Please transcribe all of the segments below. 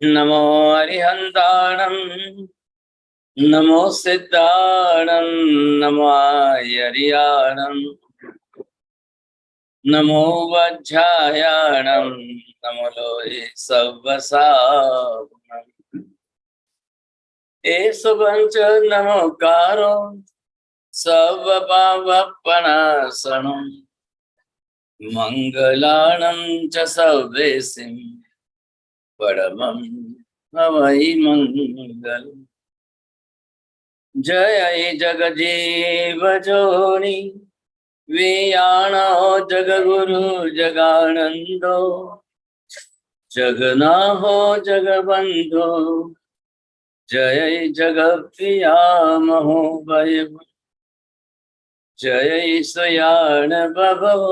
नमो हरिहंताणं नमो सिद्धाणं नमो हरियाणं नमो वज्रायाणं नमो लोहे सव्वसावनं एषुवंच नमोकारो सर्वपावपणासनं मंगलानं च सर्वेसिं परमं हवै मंगलम्। जय जगजीव जोनि वियाणो जगगुरु जगानंदो जगन्नाहो जगबंधो जय जगप्रिया महोभय जय सयान बभो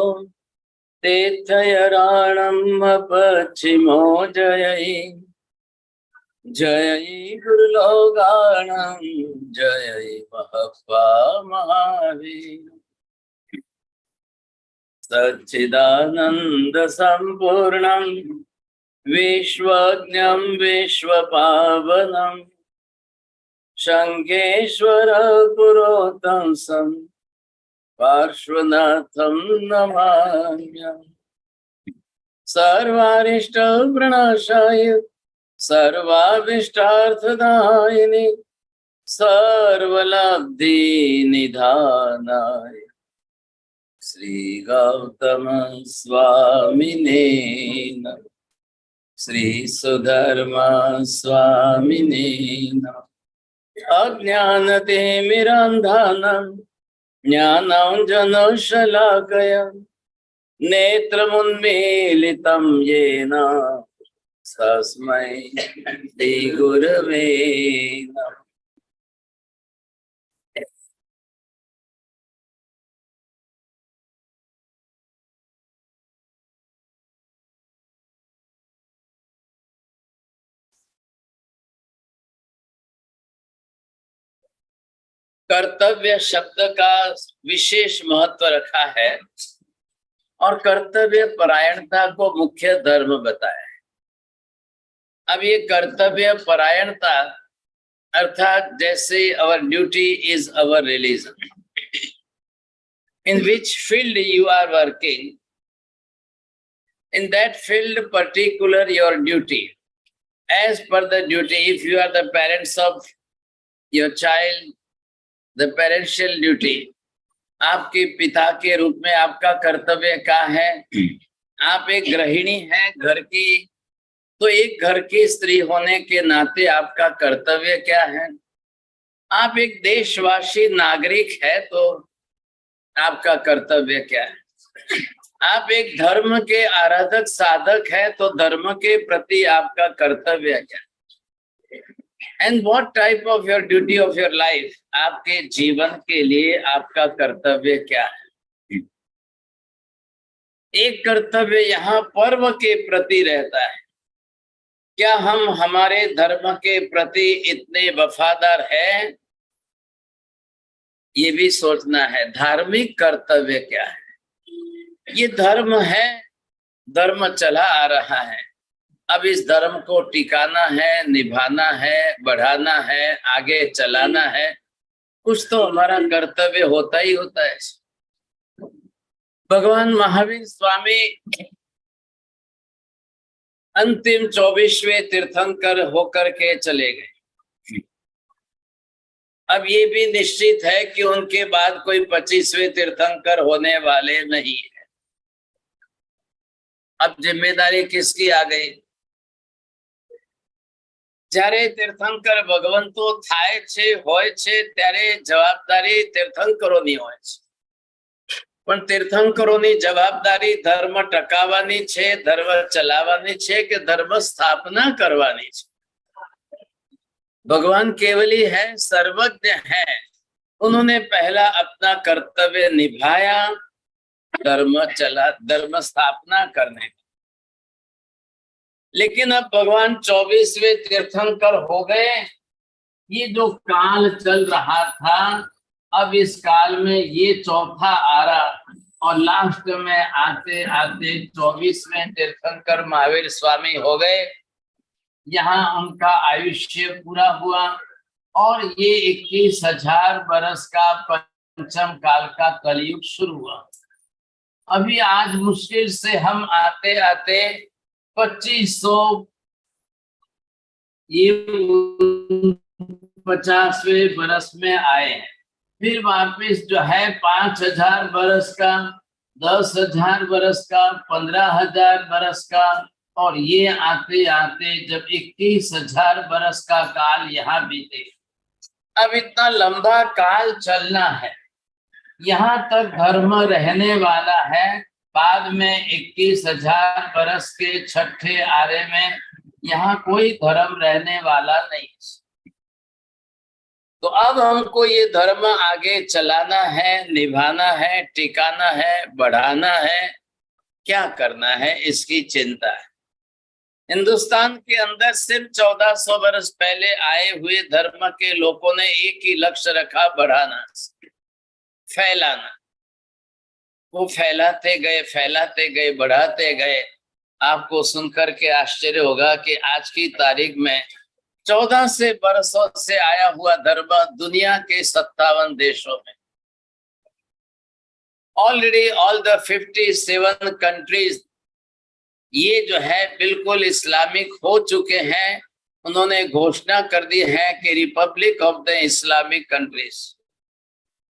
तीर्थयराणम् पश्चिमो जय जय गुरुलोगाणं जय महप्पा महावीर सच्चिदानंद संपूर्णं विश्वज्ञं विश्वपावनं शंखेश्वर पुरोतमं पार्श्वनाथं नमाम्यहम्। सर्वारिष्ट प्रणाशाय सर्वाभीष्टार्थदायिने सर्वलब्धि निधानाय श्री गौतम स्वामिने नमः। श्री सुधर्मा स्वामिने नमः। अज्ञानतिमिरान्धानां ज्ञानाञ्जनशलाकया नेत्रमुन्मीलितं येन तस्मै श्री गुरवे नमः। कर्तव्य शब्द का विशेष महत्व रखा है और कर्तव्य परायणता को मुख्य धर्म बताया है। अब ये कर्तव्य परायणता अर्थात जैसे our duty is our religion, in which field you are working, in that field particular your duty, as per the duty, if you are the parents of your child, the parental duty, आपके पिता के रूप में आपका कर्तव्य क्या है। आप एक गृहिणी हैं घर की, तो एक घर की स्त्री होने के नाते आपका कर्तव्य क्या है। आप एक देशवासी नागरिक है तो आपका कर्तव्य क्या है। आप एक धर्म के आराधक साधक है तो धर्म के प्रति आपका कर्तव्य क्या है। And what type of your duty of your life, आपके जीवन के लिए आपका कर्तव्य क्या है। एक कर्तव्य यहाँ पर्व के प्रति रहता है। क्या हम हमारे धर्म के प्रति इतने वफादार हैं, ये भी सोचना है। धार्मिक कर्तव्य क्या है। ये धर्म है, धर्म चला आ रहा है, अब इस धर्म को टिकाना है, निभाना है, बढ़ाना है, आगे चलाना है। कुछ तो हमारा कर्तव्य होता ही होता है। भगवान महावीर स्वामी अंतिम 24वें तीर्थंकर होकर के चले गए। अब ये भी निश्चित है कि उनके बाद कोई 25वें तीर्थंकर होने वाले नहीं है। अब जिम्मेदारी किसकी आ गई। જ્યારે તીર્થંકર ભગવંતો થાય છે હોય છે ત્યારે જવાબદારી તીર્થંકરોની હોય છે, પણ તીર્થંકરોની જવાબદારી ધર્મ ટકાવવાની છે, ધર્મ ચલાવવાની છે કે ધર્મ સ્થાપના કરવાની છે। भगवान केवली है, सर्वज्ञ है, उन्होंने पहला अपना कर्तव्य निभाया, धर्म चला, धर्म स्थापना करने। लेकिन अब भगवान 24वें तीर्थंकर हो गए। ये जो काल चल रहा था, अब इस काल में ये चौथा आरा और लास्ट में आते आते 24वें तीर्थंकर महावीर स्वामी हो गए। यहाँ उनका आयुष्य पूरा हुआ और ये 21,000 बरस का पंचम काल का कलयुग शुरू हुआ। अभी आज मुश्किल से हम आते आते 2500 ये 50वें बरस में आए हैं। फिर वापिस जो है 5,000 बरस का, 10,000 बरस का, 15,000 बरस का, और ये आते आते जब 21,000 बरस का काल यहाँ बीते। अब इतना लंबा काल चलना है, यहाँ तक धर्म रहने वाला है। बाद में 21,000 बरस के छठे आरे में यहाँ कोई धर्म रहने वाला नहीं। तो अब हमको ये धर्म आगे चलाना है, निभाना है, टिकाना है, बढ़ाना है, क्या करना है, इसकी चिंता है। हिंदुस्तान के अंदर सिर्फ 1400 बरस पहले आए हुए धर्म के लोगों ने एक ही लक्ष्य रखा, बढ़ाना, फैलाना। वो फैलाते गए, बढ़ाते गए। आपको सुनकर के आश्चर्य होगा कि आज की तारीख में 1400 बरसों से आया हुआ धर्म दुनिया के 57 देशों में, ऑलरेडी ऑल द 57 कंट्रीज ये जो है बिल्कुल इस्लामिक हो चुके हैं। उन्होंने घोषणा कर दी है कि Republic of the Islamic countries,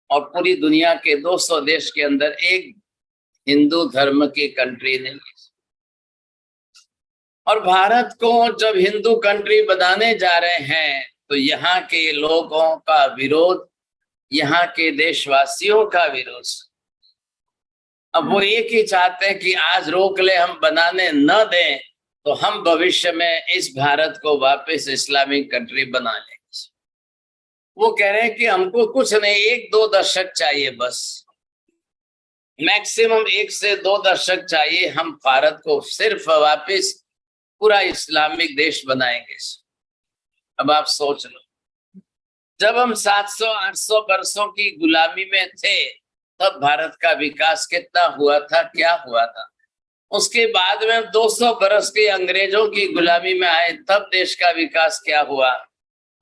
और पूरी दुनिया के 200 देश के अंदर एक हिंदू धर्म की कंट्री नहीं है। और भारत को जब हिंदू कंट्री बनाने जा रहे हैं तो यहाँ के लोगों का विरोध, यहाँ के देशवासियों का विरोध। अब वो एक ही चाहते हैं कि आज रोक ले, हम बनाने न दें तो हम भविष्य में इस भारत को वापस इस्लामिक कंट्री बना लेंगे। वो कह रहे हैं कि हमको कुछ नहीं, 1-2 दशक चाहिए, बस मैक्सिमम 1 से 2 दशक चाहिए, हम भारत को सिर्फ वापस पूरा इस्लामिक देश बनाएंगे। अब आप सोच लो, जब हम 700-800 वर्षों की गुलामी में थे तब भारत का विकास कितना हुआ था, क्या हुआ था। उसके बाद में 200 बरस के अंग्रेजों की गुलामी में आए तब देश का विकास क्या हुआ।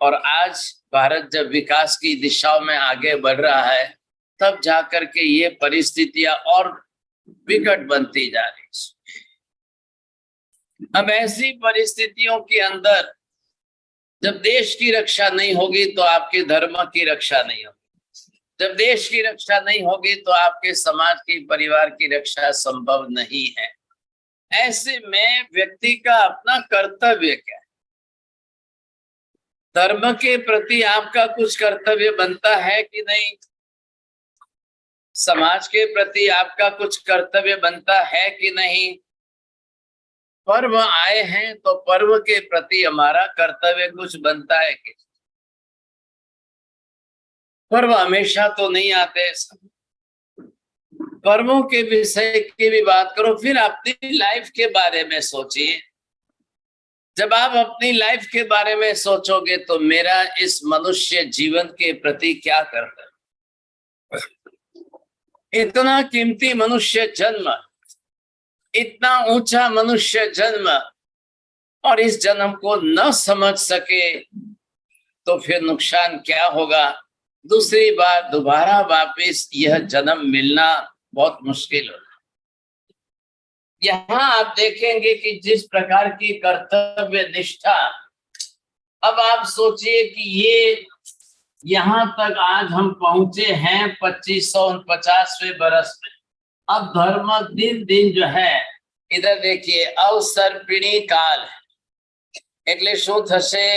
और आज भारत जब विकास की दिशाओं में आगे बढ़ रहा है तब जाकर के ये परिस्थितियां और विकट बनती जा रही। अब ऐसी परिस्थितियों के अंदर जब देश की रक्षा नहीं होगी तो आपके धर्म की रक्षा नहीं होगी। जब देश की रक्षा नहीं होगी तो आपके समाज की, परिवार की रक्षा संभव नहीं है। ऐसे में व्यक्ति का अपना कर्तव्य क्या है? धर्म के प्रति आपका कुछ कर्तव्य बनता है कि नहीं? समाज के प्रति आपका कुछ कर्तव्य बनता है कि नहीं? पर्व आए हैं तो पर्व के प्रति हमारा कर्तव्य कुछ बनता है कि? पर्व हमेशा तो नहीं आते। पर्वों के विषय की भी बात करो, फिर अपनी लाइफ के बारे में सोचिए। जब आप अपनी लाइफ के बारे में सोचोगे तो मेरा इस मनुष्य जीवन के प्रति क्या कर्तव्य? इतना कीमती मनुष्य जन्म, इतना ऊंचा मनुष्य जन्म, और इस जन्म को न समझ सके तो फिर नुकसान क्या होगा? दूसरी बार दोबारा वापिस यह जन्म मिलना बहुत मुश्किल होगा। यहाँ आप देखेंगे कि जिस प्रकार की कर्तव्य निष्ठा, अब आप सोचिए कि ये यहाँ तक आज हम पहुंचे हैं 2550वें बरस में। अब धर्म दिन दिन जो है, इधर देखिए, अवसर्पिणी काल એટલે શું થશે?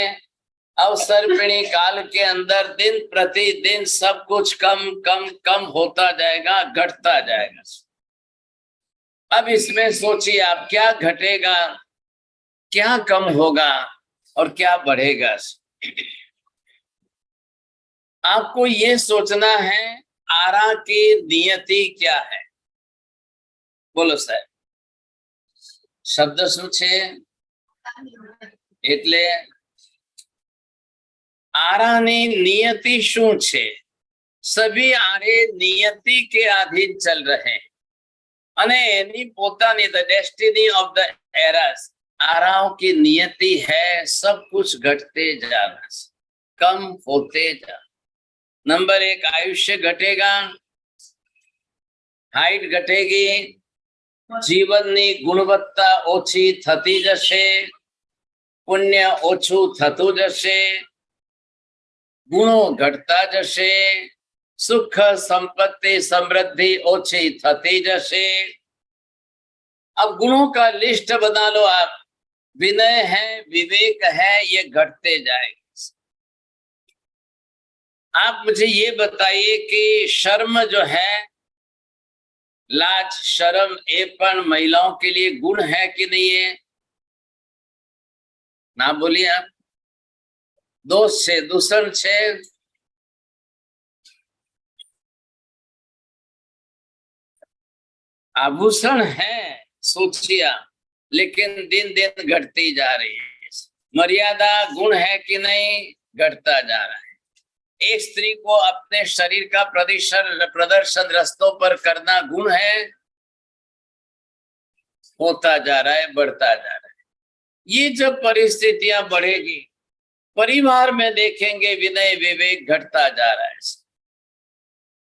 अवसर्पिणी काल के अंदर दिन प्रतिदिन सब कुछ कम कम कम होता जाएगा, घटता जाएगा। अब इसमें सोचिए आप, क्या घटेगा, क्या कम होगा और क्या बढ़ेगा। आपको ये सोचना है आरा की नियति क्या है। बोलो साहब, शब्द શું છે? એટલે आरानी नियति શું છે? सभी आरे नियति के अधीन चल रहे हैं અને એની પોતાની ધ ડેસ્ટિની ઓફ ધ એરાસ, आराम की नियति है, सब कुछ घटते जाना, कम होते जा। नंबर 1 आयुष्य घटेगा, हाइट घटेगी, जीवननी गुणवत्ता ओછી થતી જશે, પુણ્ય ઓછું થતું જશે, ગુણો ઘટતા જશે, સુખ संपत्ति समृद्धि ओછી થતી જશે। अब गुणों का लिस्ट बना लो आप, विनय है, विवेक है, ये घटते जाएंगे। आप मुझे ये बताइए कि शर्म जो है, लाज शर्म ये पण महिलाओं के लिए गुण है कि नहीं है? ना बोलिए आप। दोष छे, दूषण छे, आभूषण है, सोचिया, लेकिन दिन दिन घटती जा रही है। मर्यादा गुण है कि नहीं? घटता जा रहा है। एक स्त्री को अपने शरीर का प्रदर्शन रस्तों पर करना गुण है, होता जा रहा है, बढ़ता जा रहा है। ये जब परिस्थितियां बढ़ेगी, परिवार में देखेंगे विनय विवेक घटता जा रहा है।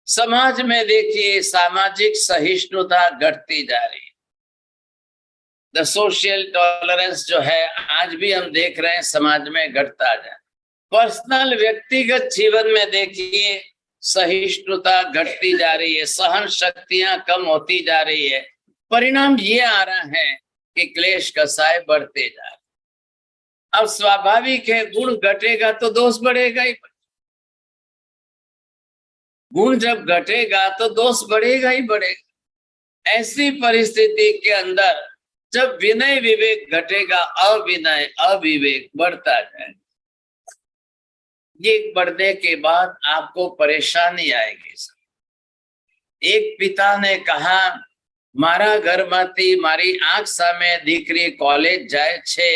समाज में देखिए सामाजिक सहिष्णुता घटती जा रही है। द सोशल टॉलरेंस जो है आज भी हम देख रहे हैं समाज में घटता जा रहा है। पर्सनल व्यक्तिगत जीवन में देखिए सहिष्णुता घटती जा रही है, सहन शक्तियां कम होती जा रही है। परिणाम ये आ रहा है कि क्लेश कसाय बढ़ते जा रहे। अब स्वाभाविक है, गुण घटेगा तो दोष बढ़ेगा ही। गुण जब घटेगा तो दोष बढ़ेगा ही बढ़ेगा। ऐसी परिस्थिति के अंदर जब विनय विवेक घटेगा, अविनय अविवेक बढ़ता जाए। ये बढ़ने के बाद आपको परेशानी आएगी। एक पिता ने कहा, मारा घरमांथी मारी आंख सामे दीकरी कॉलेज जाए छे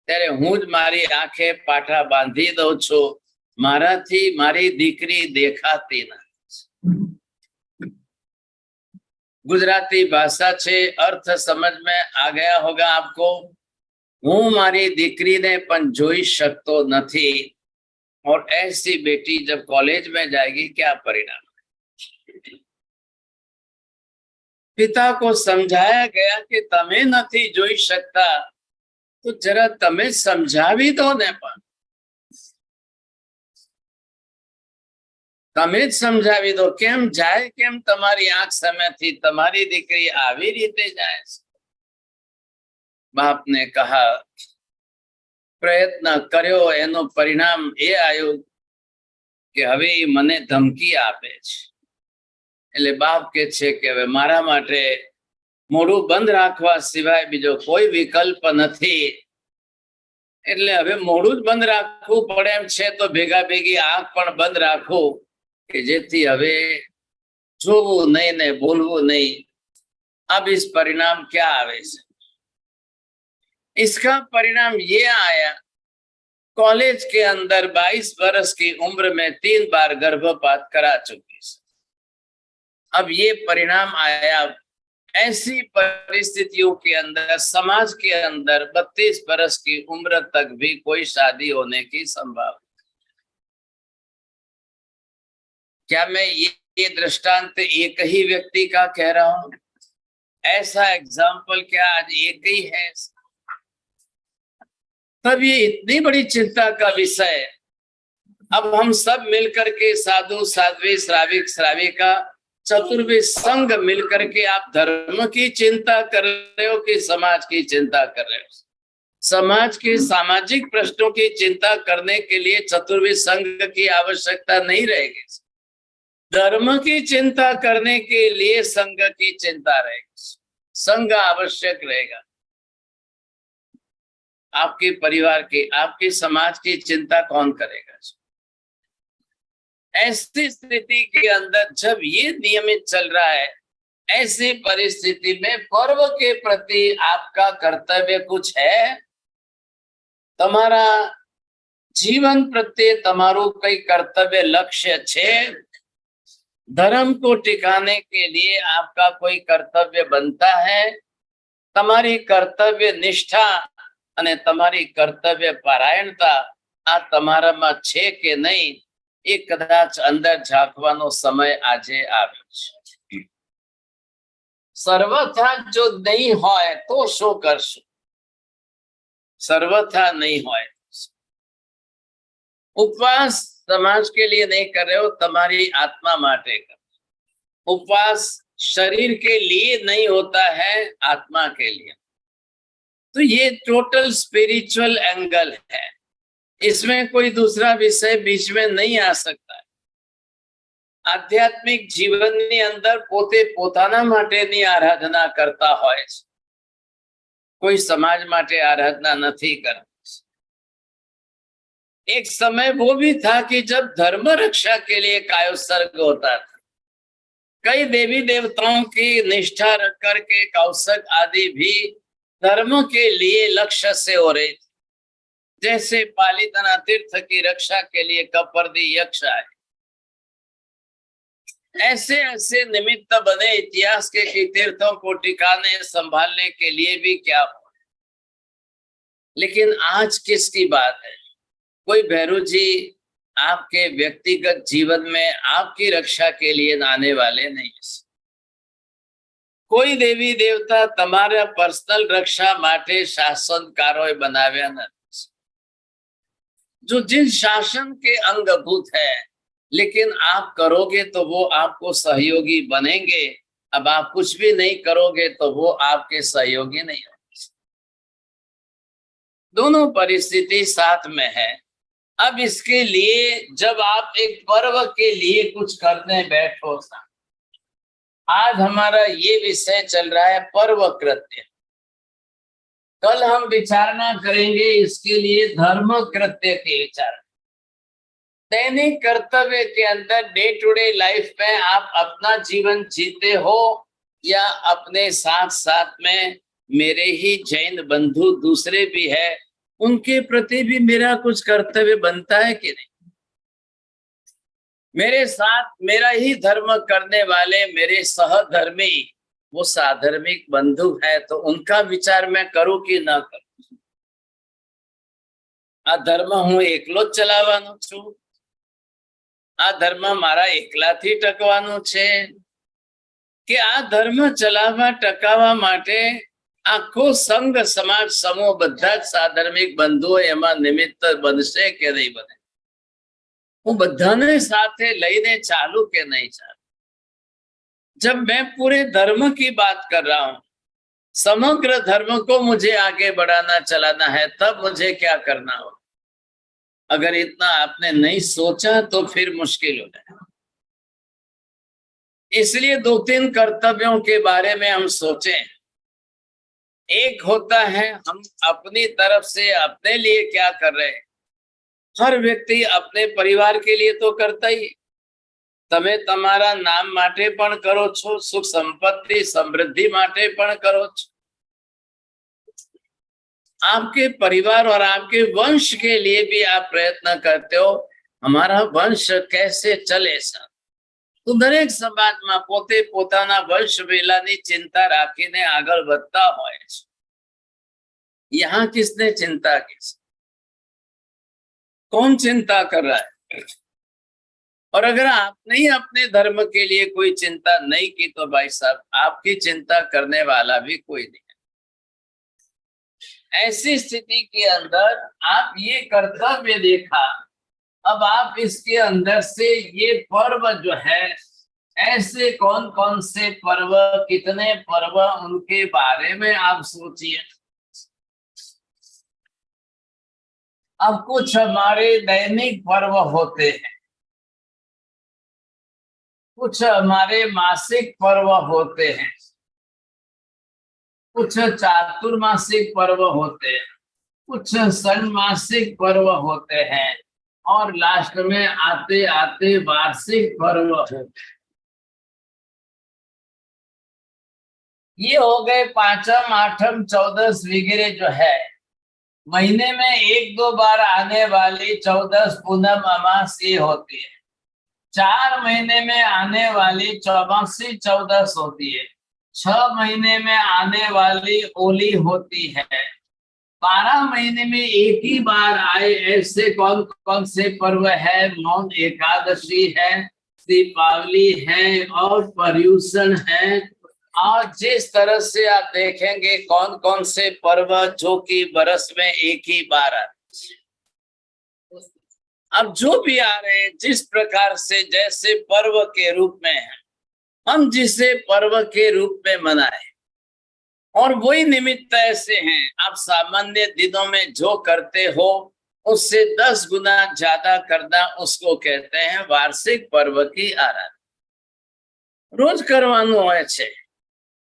त्यारे हूँ ज मारी आंखे पाटा बांधी दઉં છું, माराथी मारी दीकरी देखाती ना। गुजराती भाषा छे, अर्थ समझ में आ गया होगा आपको। हूँ मारी दीकरी ने पण जोई शकतो नथी, और ऐसी बेटी जब कॉलेज में जाएगी क्या परिणाम? पिता को समझाया गया कि तमे नथी जोई शकता तो जरा तमे समझावी दो ने, पण तमे ज समझावी दो। केम जाए, केम तमारी आंख सामेथी तमारी दीकरी आवी रीते जाए? बाप ने कहा, प्रयत्न कर्यो एनो परिणाम ए आयो कि हवे मने धमकी आपे छे। એટલે બાપ કે છે કે હવે મારા માટે મોઢું બંધ રાખવા સિવાય બીજો કોઈ વિકલ્પ નથી, એટલે હવે મોઢું જ બંધ રાખવું પડે એમ છે તો ભેગા ભેગી આંખ પણ બંધ રાખો કે જેથી હવે જોવું નહીં ને બોલવું નહીં। अब इस परिणाम क्या आवे છે? इसका परिणाम ये आया, कॉलेज के अंदर 22 वर्ष की उम्र में 3 बार गर्भपात करा चुकी। अब ये परिणाम आया। ऐसी परिस्थितियों के अंदर समाज के अंदर 32 वर्ष की उम्र तक भी कोई शादी होने की संभावना। क्या मैं ये दृष्टांत एक ही व्यक्ति का कह रहा हूं? ऐसा एग्जाम्पल क्या आज एक ही है? तब ये इतनी बड़ी चिंता का विषय। अब हम सब मिलकर के साधु साध्वी श्राविक श्राविका चतुर्वेद संघ मिलकर के आप धर्म की चिंता कर रहे हो कि समाज की चिंता कर रहे हो? समाज के सामाजिक प्रश्नों की चिंता करने के लिए चतुर्वेद संघ की आवश्यकता नहीं रहेगी। धर्म की चिंता करने के लिए संघ की चिंता रहेगी, संघ आवश्यक रहेगा। आपके परिवार की, आपके समाज की चिंता कौन करेगा? ऐसी स्थिति के अंदर जब ये नियमित चल रहा है, ऐसी परिस्थिति में पर्व के प्रति आपका कर्तव्य कुछ है? तमारा जीवन प्रत्ये तमारू कई कर्तव्य लक्ष्य छे? धर्म को टिकाने के लिए आपका कोई कर्तव्य बनता है? तमारी कर्तव्य निष्ठा અને તમારી કર્તવ્ય પરાયણતા આ તમારામાં છે કે નહીં એ કદાચ અંદર ઝાંકવાનો સમય આજે આવ્યો છે. સર્વથા જો નહીં હોય તો શું કરશું? सर्वथा नहीं હોય. उपवास समाज के लिए नहीं कर रहे हो, तुम्हारी आत्मा माटे कर. उपवास शरीर के लिए नहीं होता है, आत्मा के लिए. तो ये टोटल स्पिरिचुअल एंगल है, इसमें कोई दूसरा विषय बीच में नहीं आ सकता है. आध्यात्मिक जीवनની અંદર પોતે પોતાના માટેની આરાધના કરતા હોય છે, कोई समाज माटे आराधना नहीं करती. एक समय वो भी था कि जब धर्म रक्षा के लिए कायोत्सर्ग होता था. कई देवी देवताओं की निष्ठा रख करके कौसक आदि भी धर्म के लिए लक्ष्य से हो रहे थे. जैसे पालितना तीर्थ की रक्षा के लिए कपर्दी यक्ष आए. ऐसे ऐसे निमित्त बने इतिहास के कि तीर्थों को टिकाने संभालने के लिए भी क्या हो. लेकिन आज किसकी बात है? कोई भैरू जी आपके व्यक्तिगत जीवन में आपकी रक्षा के लिए आने वाले नहीं है. कोई देवी देवता તમારા पर्सनल रक्षा माटे शासनकारोए बनाव्या નથી. जो जिन शासन के अंगभूत है, लेकिन आप करोगे तो वो आपको सहयोगी बनेंगे. अब आप कुछ भी नहीं करोगे तो वो आपके सहयोगी नहीं होंगे. दोनों परिस्थिति साथ में है. अब इसके लिए जब आप एक पर्व के लिए कुछ करने बैठो, आज हमारा ये विषय चल रहा है पर्व कृत्य. कल हम विचारणा करेंगे इसके लिए धर्म कृत्य के विचार. दैनिक कर्तव्य के अंदर डे टू डे लाइफ में आप अपना जीवन जीते हो या अपने साथ साथ में मेरे ही जैन बंधु दूसरे भी है, उनके प्रति भी मेरा कुछ कर्तव्य बनता है कि नहीं? मेरे साथ मेरा ही धर्म करने वाले मेरे सहधर्मी वो साधर्मिक बंधु है, तो उनका विचार मैं करूं कि ना करूं? आ धर्म हूं एकलो ज चलावવાનો છું? आ धर्म मारा एकलाथी टकवानो छे कि आ धर्म चलावा टकावा माटे आखो संघ समाज समूह बधा ज साधर्मिक बंधुओ एमां निमित्त बनशे के नहीं बने? हूँ बधाने साथे लईने चालू के नहीं चालू? जब मैं पूरे धर्म की बात कर रहा हूं, समग्र धर्म को मुझे आगे बढ़ाना चलाना है, तब मुझे क्या करना हो? अगर इतना आपने नहीं सोचा तो फिर मुश्किल हो जाए. इसलिए 2-3 कर्तव्यों के बारे में हम सोचें. एक होता है हम अपनी तरफ से अपने लिए क्या कर रहे हैं. हर व्यक्ति अपने परिवार के लिए तो करता ही. તમે તમારા નામ માટે પણ કરો છો, સુખ સંપત્તિ સમૃદ્ધિ માટે પણ કરો છો. आपके परिवार और आपके वंश के लिए भी आप प्रयत्न करते हो, हमारा वंश कैसे चले. तो दरेक समाज में पोते पोताना वंश वेलानी चिंता राखीने आगळ वधता होय छे. यहाँ किसने चिंता की? कौन चिंता कर रहा है? और अगर आपने ही अपने धर्म के लिए कोई चिंता नहीं की तो भाई साहब आपकी चिंता करने वाला भी कोई नहीं है. ऐसी स्थिति के अंदर आप ये कर्तव्य देखा. अब आप इसके अंदर से ये पर्व जो है, ऐसे कौन कौन से पर्व, कितने पर्व, उनके बारे में आप सोचिए. अब कुछ हमारे दैनिक पर्व होते हैं, कुछ हमारे मासिक पर्व होते हैं, कुछ चातुर्मासिक पर्व होते हैं, कुछ षण्मासिक पर्व होते हैं, और लास्ट में आते आते वार्षिक पर्व होते हैं. ये हो गए 5म, 8म, 14 वगैरह जो है. महीने में 1-2 बार आने वाली 14 पूनम अमास ये होती है. 4 महीने में आने वाली चौमासी 14 होती है. 6 महीने में आने वाली होली होती है. 12 महीने में एक ही बार आए ऐसे कौन कौन से पर्व है? मौन एकादशी है, दीपावली है और पर्यूषण है। और जिस तरह से आप देखेंगे कौन कौन से पर्व जो कि बरस में एक ही बार आते, अब जो भी आ रहे हैं जिस प्रकार से जैसे पर्व के रूप में है, हम जिसे पर्व के रूप में मनाए, और वही निमित्त ऐसे हैं आप सामान्य दिनों में जो करते हो उससे 10 गुना ज्यादा करना, उसको कहते हैं वार्षिक पर्व की आराधना। रोज करवानो હોય છે।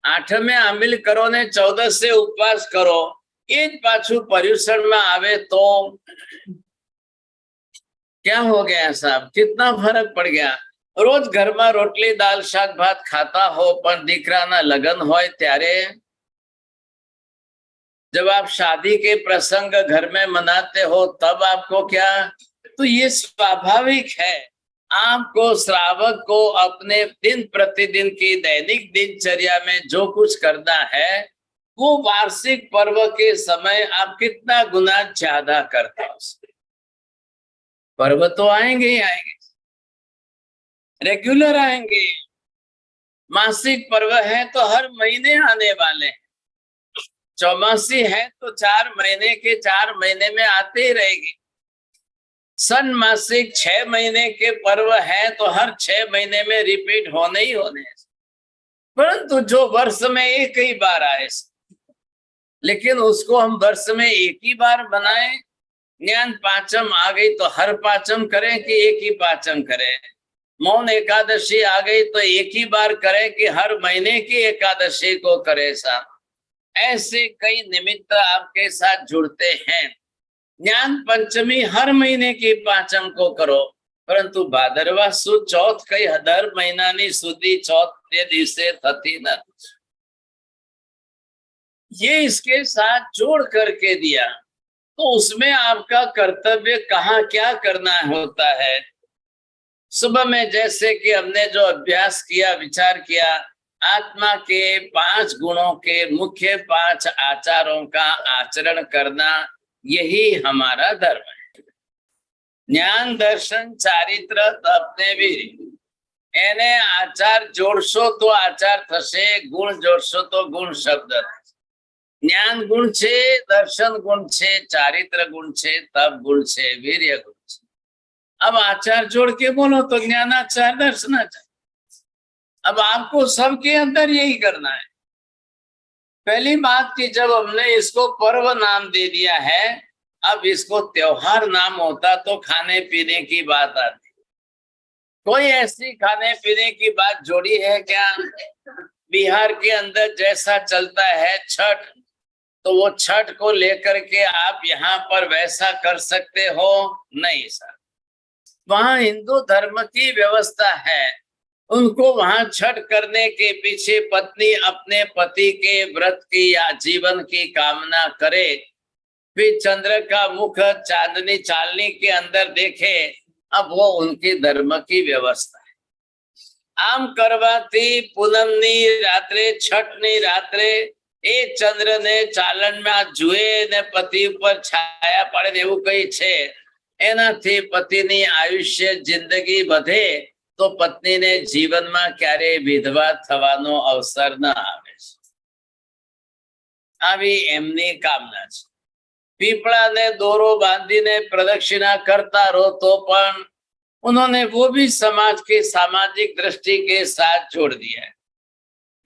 આઠમે આંબીલ કરો ને 14 ઉપવાસ કરો, એ જ પાછું पर्यूषणમાં આવે તો क्या हो गया साहब? कितना फर्क पड़ गया? रोज घરમાં રોટલી દાળ શાક ભાત ખાતા हो, પણ દીકરાના લગ્ન હોય ત્યારે, जब आप शादी के प्रसंग घर में मनाते हो तब आपको क्या? तो ये स्वाभाविक है। आपको श्रावक को अपने दिन प्रतिदिन की दैनिक दिनचर्या में जो कुछ करना है वो वार्षिक पर्व के समय आप कितना गुना ज्यादा करते हो। पर्व तो आएंगे ही आएंगे, रेगुलर आएंगे। मासिक पर्व है तो हर महीने आने वाले हैं, चौमासी है तो 4 महीने के 4 महीने में आते ही रहेगी। सन मासिक 6 महीने के पर्व है तो हर 6 महीने में रिपीट होने ही होने। परंतु जो वर्ष में एक ही बार आए, लेकिन उसको हम वर्ष में एक ही बार बनाए। ज्ञान पाचम आ गई तो हर पाचम करें कि एक ही पाचम करें? मौन एकादशी आ गई तो एक ही बार करें कि हर महीने की एकादशी को करें? साहब ऐसे कई निमित्त आपके साथ जुड़ते हैं। ज्ञान पंचमी हर महीने की पाचम को करो, परंतु भादरवा सुद चौथ कई दर महीनानी सुधी चौथ के दिवसे थती न। ये इसके साथ जोड़ करके दिया, तो उसमें आपका कर्तव्य कहाँ क्या करना होता है। सुबह में जैसे कि हमने जो अभ्यास किया, विचार किया, आत्मा के 5 गुणों के मुख्य 5 आचारों का आचरण करना, यही हमारा धर्म है। ज्ञान दर्शन चारित्र तपने भी एने आचार जोड़शो तो आचार थशे, गुण जोड़शो तो गुण शब्द। ज्ञान गुण छे, दर्शन गुण छे, चारित्र गुण छे, तप गुण छे, वीर्य गुण छे। अब आचार जोड़ के बोलो तो ज्ञान आचार दर्शन आचार। अब आपको सबके अंदर यही करना है। पहली बात कि जब हमने इसको पर्व नाम दे दिया है, अब इसको त्योहार नाम होता तो खाने पीने की बात आती। कोई ऐसी खाने पीने की बात जोड़ी है क्या? बिहार के अंदर जैसा चलता है छठ, तो वो छठ को लेकर के आप यहाँ पर वैसा कर सकते हो? नहीं सर। वहां हिंदू धर्म की व्यवस्था है, उनको वहां छठ करने के पीछे पत्नी अपने पति के व्रत की या जीवन की कामना करे, फिर चंद्र का मुख चांदनी चालनी के अंदर देखे। अब वो उनके धर्म की व्यवस्था है। आम करवाती पूनमनी रात्रे, छठनी रात्रे ए चंद्र ने चालन में जुए ने पति पर छाया पड़े એવું કઈ છે। એનાથી પતિની આયુષ્ય જિંદગી વધે તો પત્નીને જીવનમાં ક્યારે વિધવા થવાનો અવસર ન આવે। આવી એમની કામના છે। પીપળાને દોરો બાંધીને પ્રદક્ષિણા કરતા રહો તો પણ उन्होंने वो भी समाज के सामाजिक दृष्टि के साथ जोड़ दिया है।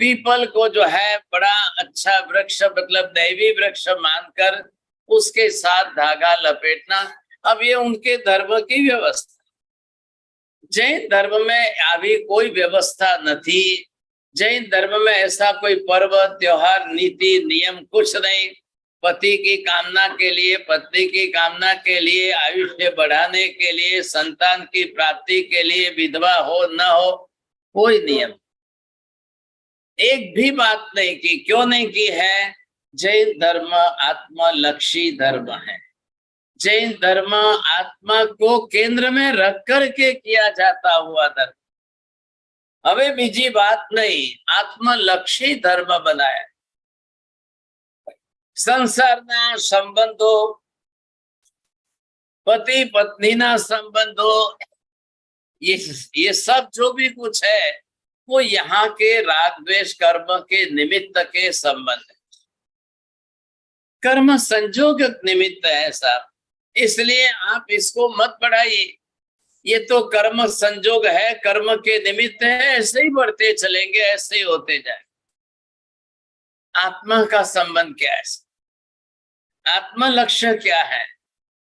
पीपल को जो है बड़ा अच्छा वृक्ष, मतलब दैवी वृक्ष मानकर उसके साथ धागा लपेटना, अब ये उनके धर्म की व्यवस्था। जैन धर्म में अभी कोई व्यवस्था नहीं। जैन धर्म में ऐसा कोई पर्व त्योहार नीति नियम कुछ नहीं। पति की कामना के लिए, पत्नी की कामना के लिए, आयुष्य बढ़ाने के लिए, संतान की प्राप्ति के लिए, विधवा हो न हो, कोई नियम, एक भी बात नहीं की। क्यों नहीं की है? जैन धर्म आत्मलक्षी धर्म है। जैन धर्म आत्मा को केंद्र में रख करके किया जाता हुआ धर्म। हमें बीजी बात नहीं, आत्मलक्षी धर्म बनाया। સંસારના સંબંધો, पति पत्नी ना संबंधों, ये सब जो भी कुछ है वो यहाँ के राग द्वेष कर्म के निमित्त के संबंध है, कर्म संजोग निमित्त है साहब। इसलिए आप इसको मत बढ़ाइए, ये तो कर्म संजोग है, कर्म के निमित्त है, ऐसे ही बढ़ते चलेंगे, ऐसे ही होते जाए। आत्मा का संबंध क्या है, आत्मा लक्ष्य क्या है?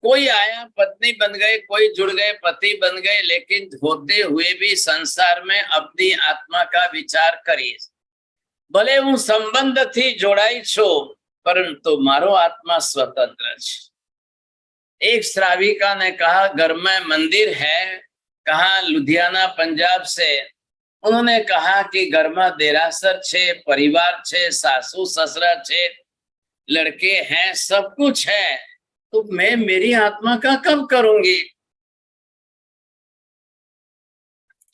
कोई आया पत्नी बन गए, कोई जुड़ गए पति बन गए, लेकिन होते हुए भी संसार में अपनी आत्मा का विचार करिए। भले हूँ संबंध थी जोड़ाई छो, परंतु मारो आत्मा स्वतंत्र है। एक श्राविका ने कहा घर में मंदिर है, कहा लुधियाना पंजाब से। उन्होंने कहा कि घर में देरासर छे, परिवार छे, सासू ससुरा छे, लड़के हैं, सब कुछ है, तो मैं मेरी आत्मा का कब करूंगी?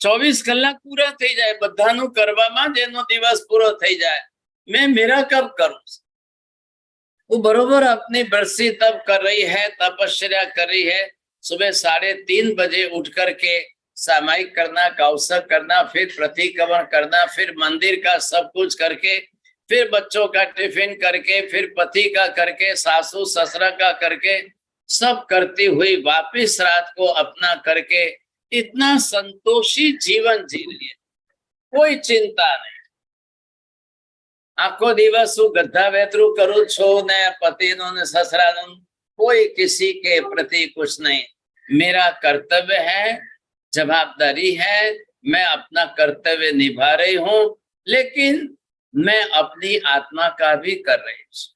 24 કલાક पूरा થઈ જાય, બધાનું કરવામાં જેનો દિવસ પૂરો થઈ જાય, मैं मेरा कब करूं? वो बरोबर अपनी बरसी तब कर रही है, तपस्या कर रही है। सुबह 3:30 बजे उठ करके सामायिक करना, कौशक करना, फिर प्रतिक्रमण करना, फिर मंदिर का सब कुछ करके, फिर बच्चों का टिफिन करके, फिर पति का करके, सासू ससुरा का करके, सब करती हुई वापिस रात को अपना करके इतना संतोषी जीवन जी रही है, कोई चिंता नहीं। आखो दिवस हूँ गधा वेतरू करूं छो ने पति नो ने ससरा नो, कोई किसी के प्रति कुछ नहीं। मेरा कर्तव्य है, जवाबदारी है, मैं अपना कर्तव्य निभा रही हूं, लेकिन मैं अपनी आत्मा का भी कर रही हूं।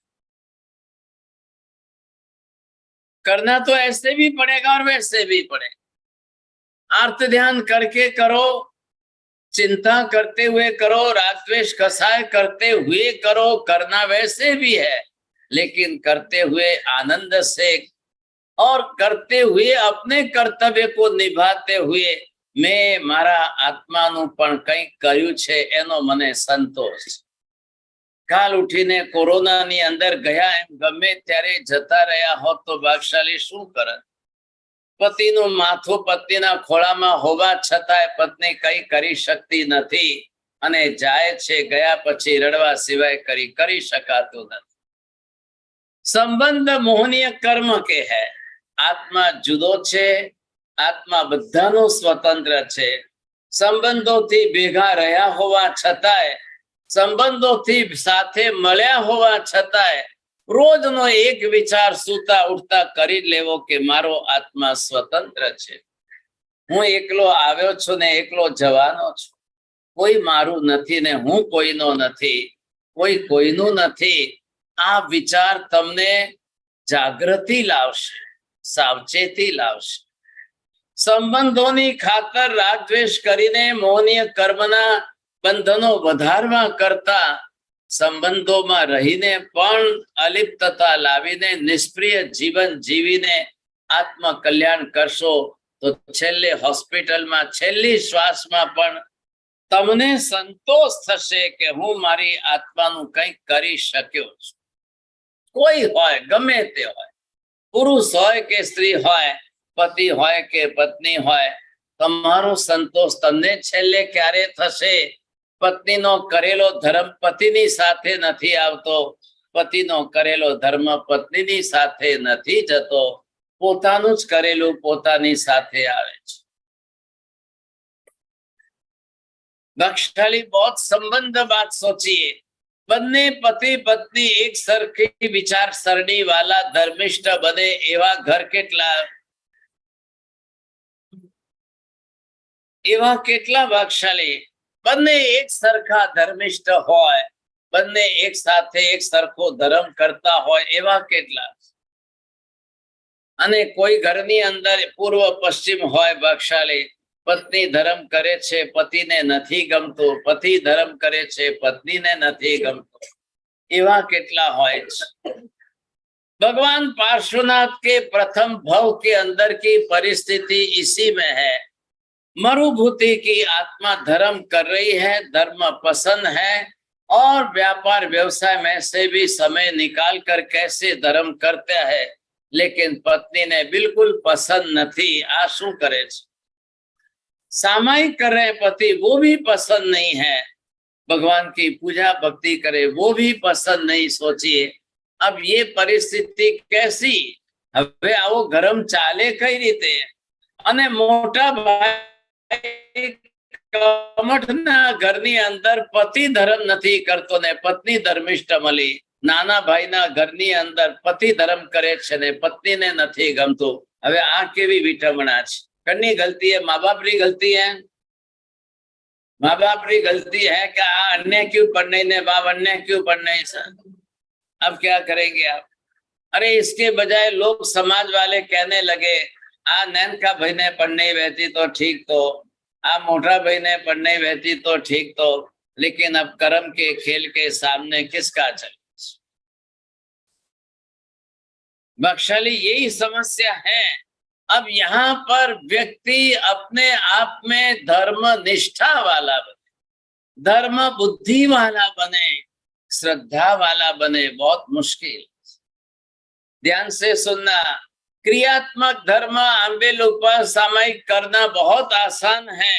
करना तो ऐसे भी पड़ेगा और वैसे भी पड़ेगा। आर्त ध्यान करके करो, चिंता करते हुए करो, राग द्वेष कसाय करते हुए करो, करना वैसे भी है, लेकिन करते हुए आनंद से और करते हुए अपने कर्तव्य को निभाते हुए मैं मारा आत्मानु पण कई कर्यु छे एनो मने संतोष। काल उठीने कोरोना नी अंदर गया एम गमे त्यारे जता रह्या होत तो भाग्यशाली शुं करत? पतिनु माथुं पत्नीना खोळामां होवा छतांय पत्नी कई करी शकती नथी अने जाय छे, गया पछी रडवा सिवाय करी शकातुं नथी। संबंध मोहनीय कर्म के है, आत्मा जुदो छे, आत्मा बधानो स्वतंत्र छे। संबंधोथी भेगा रह्या होवा छतांय, संबंधोथी साथे मळ्या होवा छतांय रोजनो एक विचार सूता उठता करी लेवो के मारो आत्मा स्वतंत्र छे। हूँ एकलो आव्यो छुं ने एकलो जवानो छुं, कोई मारू नथी ने हूँ कोईनो नथी, कोई कोईनु नथी। आ विचार तमने जागृति लावशे, सावचेती लावशे। संबंधोनी खातर राग द्वेष करीने मोहनीय कर्मना बंधनो वधारवा करता संबंधोमां रहीने पण अलिप्तता लावीने निष्प्रिय जीवन जीवीने आत्म कल्याण करशो तो छेल्ले होस्पिटल में छेल्ली श्वास में पण तमने संतोष थशे के हूँ मारी आत्मानु कंईक करी शक्यो छुं। कोई होय, गमे ते होय, पुरुष होय के स्त्री होय, पति होय के पत्नी होय, तमारो संतोष तमने छेल्ले क्यारे थशे? पत्नीनो करेलो धर्म पतिनी साथे नथी आवतो, पतिनो करेलो धर्म पत्नीनी साथे नथी जतो, पोतानुं ज करेलुं पोतानी साथे आवे छे। भाग्यशाली बहुत संबंध बात सोचिए, बन्ने पति पत्नी एक सरखी विचार सरणी वाला धर्मिष्ठ बने एवा घर केटला भाग्यशाली। बन्ने एक सरखा धर्मिष्ठ होय, बन्ने एक साथे एक सरखो धर्म करता होय एवा केटला। अने कोई घरनी अंदर पूर्व पश्चिम होय भाग्यशाली, पत्नी धर्म करे छे पति ने नथी गमतो, पति धर्म करे छे पत्नी ने नथी गमतो, एवा केटला होय छे। भगवान पार्श्वनाथ के प्रथम भव के अंदर की परिस्थिति इसी में है। मरुभूति की आत्मा धर्म कर रही है, धर्म पसंद है और व्यापार व्यवसाय में से भी समय निकाल कर कैसे धर्म करते हैं, लेकिन पत्नी ने बिल्कुल पसंद नहीं। आ शू करे सामायिक कर रहे पति, वो भी पसंद नहीं है। भगवान की पूजा भक्ति करे, वो भी पसंद नहीं। सोचिए अब ये परिस्थिति कैसी। હવે આવો ગરમ ચાલે કઈ રીતે? અને મોટા ભાઈ કમઠના ઘરની અંદર પતિ ધર્મ નથી કરતો ને પત્ની ધર્મિષ્ઠ મળી। નાના ભાઈના ઘરની અંદર પતિ ધર્મ કરે છે ને પત્નીને નથી ગમતું। હવે આ કેવી વિટમણા છે? કની ગલતી है? माँ बाप री गलती है? माँ बाप री गलती है कि आ अन्य क्यों पढ़ने ने बाप अन्य क्यों पढ़ने सर? अब क्या करेंगे आप? अरे इसके बजाय लोग समाज वाले कहने लगे आ नैन का भाई ने पढ़ने बहती तो ठीक, तो आ मोटा भाई ने पढ़ने बहती तो ठीक, तो लेकिन अब कर्म के खेल के सामने किसका चले? बख्शाली यही समस्या है। अब यहाँ पर व्यक्ति अपने आप में धर्म निष्ठा वाला बने, धर्म बुद्धि वाला बने, श्रद्धा वाला बने, बहुत मुश्किल। ध्यान से सुनना, क्रियात्मक धर्म आंबेल ऊपर सामायिक करना बहुत आसान है।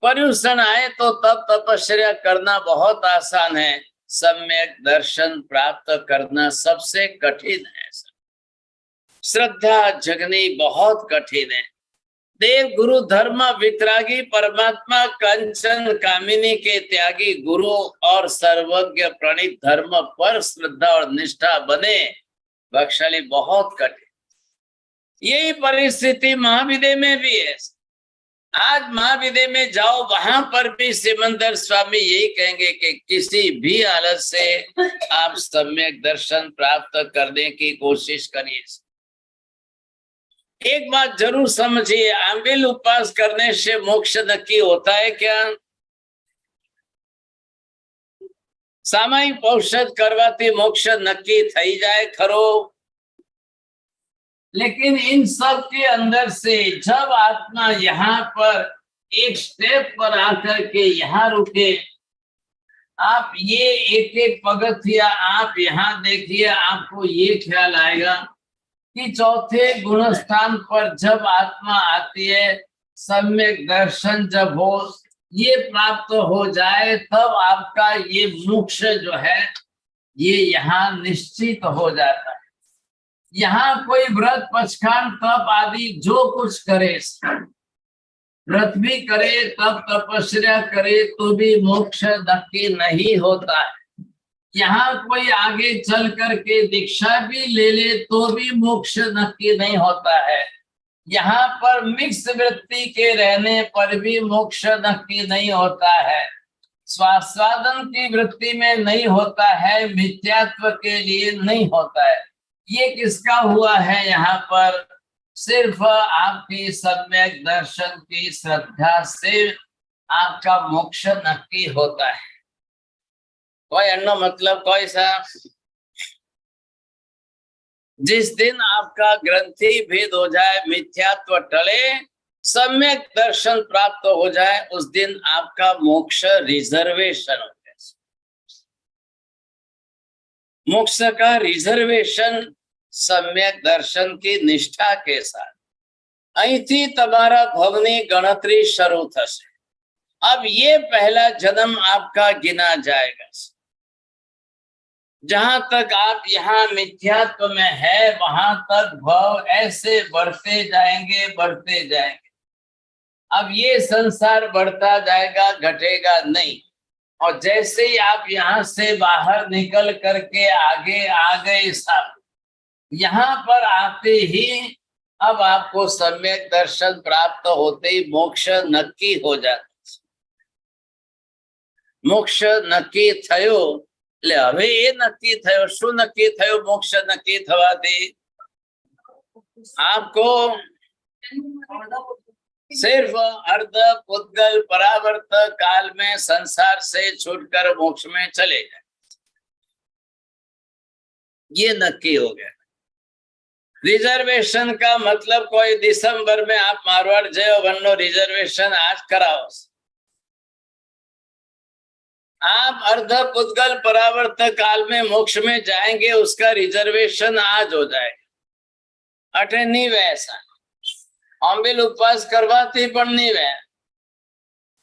पर्युषण आए तो तब तपस्या करना बहुत आसान है। सम्यक दर्शन प्राप्त करना सबसे कठिन है। श्रद्धा जगनी बहुत कठिन है। देव गुरु धर्म वितरागी परमात्मा कंचन कामिनी के त्यागी गुरु और सर्वज्ञ प्रणीत धर्म पर श्रद्धा और निष्ठा बने, बख्शाली बहुत कठिन। यही परिस्थिति महाविद्य में भी है। आज महाविद्य में जाओ, वहां पर भी सिमंदर स्वामी यही कहेंगे कि किसी भी हालत से आप सम्यक दर्शन प्राप्त करने की कोशिश करिए। एक बात जरूर समझिए, आंबिल उपवास करने से मोक्ष नक्की होता है क्या? सामायिक औषध करवाती मोक्ष नक्की थई जाए खरो? लेकिन इन सब के अंदर से जब आत्मा यहाँ पर एक स्टेप पर आकर के यहाँ रुके, आप ये एक एक पगथिया आप यहाँ देखिए, आपको ये ख्याल आएगा कि चौथे गुण स्थान पर जब आत्मा आती है, सम्यक दर्शन जब हो, ये प्राप्त हो जाए, तब आपका ये मोक्ष जो है ये यहाँ निश्चित हो जाता है। यहाँ कोई व्रत पचखान तप आदि जो कुछ करे, व्रत भी करे तब तपस्या करे तो भी मोक्ष नक्की नहीं होता है। यहाँ कोई आगे चल करके दीक्षा भी ले ले तो भी मोक्ष नक्की नहीं होता है। यहाँ पर मिक्स वृत्ति के रहने पर भी मोक्ष नक्की नहीं होता है। स्वास्वादन की वृत्ति में नहीं होता है, मिथ्यात्व के लिए नहीं होता है। ये किसका हुआ है? यहाँ पर सिर्फ आपकी सम्यक दर्शन की श्रद्धा से आपका मोक्ष नक्की होता है। कोई अन्य मतलब कोई सा? जिस दिन आपका ग्रंथि भेद हो जाए, मिथ्यात्व टले, सम्यक दर्शन प्राप्त हो जाए, उस दिन आपका मोक्ष रिजर्वेशन हो जाए। मोक्ष का रिजर्वेशन सम्यक दर्शन की निष्ठा के साथ। અહીંથી તમારા ભવની ગણતરી શરૂ થશે। अब ये पहला जन्म आपका गिना जाएगा। जहां तक आप यहाँ मिथ्यात्व में है, वहां तक भव ऐसे बढ़ते जाएंगे, बढ़ते जाएंगे। अब ये संसार बढ़ता जाएगा, घटेगा नहीं। और जैसे ही आप यहाँ से बाहर निकल करके आगे आ गए साहब, यहाँ पर आते ही अब आपको सम्यक दर्शन प्राप्त होते ही मोक्ष नक्की हो जाता। मोक्ष नक्की थयो એટલે હવે એ નક્કી થયો, શું નક્કી થયો? મોક્ષ નક્કી થવાથી आपको सिर्फ अर्ध पुद्गल परावर्त काल में संसार से छूटकर मोक्ष में चले जाए, ये नक्की हो गया। रिजर्वेशन का मतलब कोई दिसंबर में आप मारवाड़ जयो वन नो रिजर्वेशन आज कराओ, आप अर्ध पुद्गल परावर्त काल में मोक्ष में जाएंगे, उसका रिजर्वेशन आज हो जाएगा। अठे नहीं वैसा अम्बिल उपवास करवाती पर नहीं वह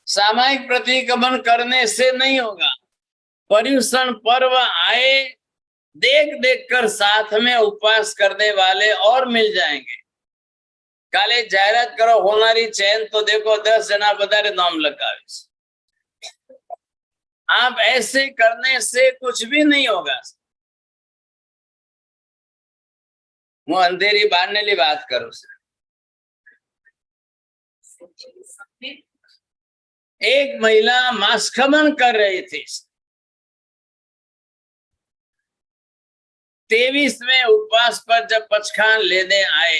सामायिक प्रतिगमन करने से नहीं होगा। पर्युषण पर्व आए, देख देख कर साथ में उपवास करने वाले और मिल जाएंगे। काले जाहिरात करो होनारी चैन तो देखो 10 जना बधारे नाम लगावे। आप ऐसे करने से कुछ भी नहीं होगा। હું અંધેરી બારનેલી વાત કરું છું। एक महिला मास्कमन कर रही थी। 23वें उपवास पर जब पचखान लेने आए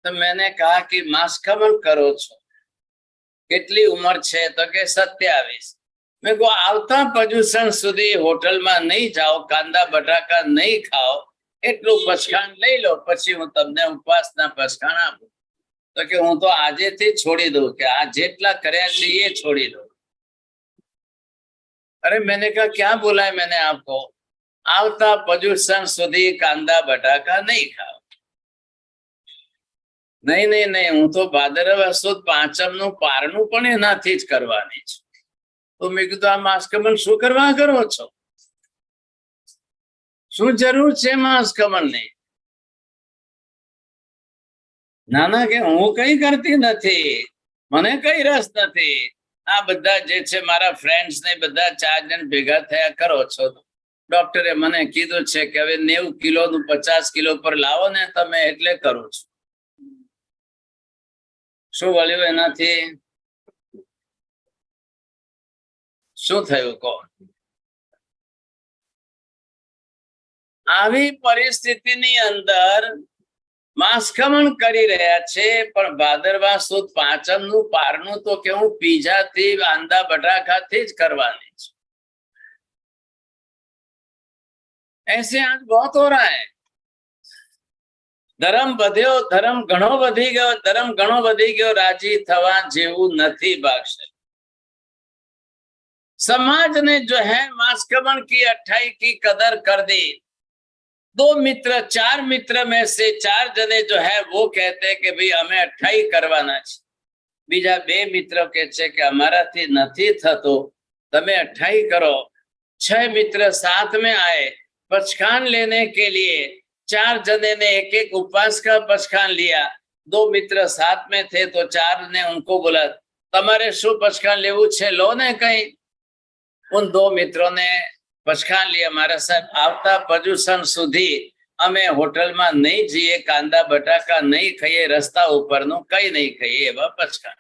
तो मैंने कहा कि मास्कमन करो छो, કેટલી ઉંમર છે? તો કે 27। મેં કહું આવતા પર્યુષણ સુધી હોટલમાં નહીં જાઓ, કાંદા બટાકા નહીં ખાઓ, એટલું પચખાન લઈ લો, પછી હું તમને ઉપવાસના પચખાન આપું। તો કે હું તો આજેથી છોડી દઉં, કે આ જેટલા કર્યા છે એ છોડી દઉં। अरे मैंने कहा क्या बोला है मैंने आपको? आवता पर्युषण सुधी कांदा बटाका नहीं खाओ। नहीं नहीं नहीं, हूँ तो भादरवा सुद પાંચમનું પારણું પણ એનાથી જ કરવાની છે। તો મેં કીધું આ માસ્કમન શું કરવા કરો છો? શું જરૂર છે માસ્કમનની? ના ના, કે હું કઈ કરતી નથી, મને કઈ રસ નથી। આ બધા જે છે મારા ફ્રેન્ડ્સ ને બધા 4 જણ ભેગા થયા કરો છો। ડોક્ટરે મને કીધું છે કે હવે 90 કિલોનું 50 કિલો પર લાવો ને તમે, એટલે કરું છું। શું વળ્યું એનાથી? શું થયું કહો? આવી પરિસ્થિતિની અંદર માસ્કમન કરી રહ્યા છે, પણ ભાદરવા સુદ પાંચમનું પારણું તો કેવું પીઝાથી કાંદા બટાકાથી જ કરવાની છે। ऐसे आज बहुत हो रहा है। धर्म વધ્યો, धर्म ઘણો વધી ગયો, ધર્મ ઘણો વધી ગયો, રાજી થવા જેવું નથી બાક્ષ। समाज ने जो है मास्कमन की 28 की कदर कर दी। 2 मित्र 4 मित्र में से 4 जने जो है वो कहते हैं कि भाई हमें 28 करवाना है। बीजा 2 मित्र के छे कि हमाराथी નથી થતો, તમે 28 करो। 6 मित्र साथ में आए पचखान लेने के लिए। 4 जने ने एक एक उपवास का पचखान लिया। 2 मित्र साथ में थे तो 4 ने उनको बोला તમારે શું પચખાન લેવું છે, લો ને કઈ। उन 2 मित्रों ने पचखान लिया। मारा साहब आवता पर्युषण सुधी अमे होटल में नहीं जीए, कांदा बटाका नहीं खाइए, रस्ता उपरनु कई नहीं खाइए एवा पचखान।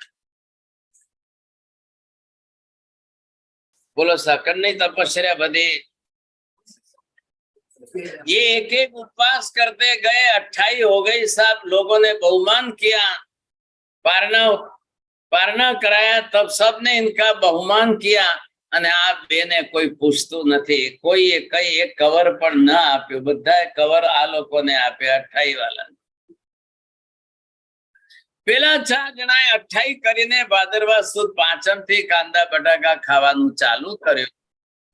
बोलो सकन नहीं तपस्या बधी। ये एक एक उपवास करते गए, 28 हो गई साहब। लोगों ने बहुमान किया, पारना कराया, तब सबने इनका बहुमान किया। અને આ બેને કોઈ પૂછતું નથી, કોઈએ કઈ એક કવર પણ ન આપ્યું, બધાએ કવર આ લોકોને આપ્યા 28 વાળા। પેલા 4 જણાએ 28 કરીને ભાદરવા સુદ પાંચમ થી કાંદા બટાકા ખાવાનું ચાલુ કર્યું।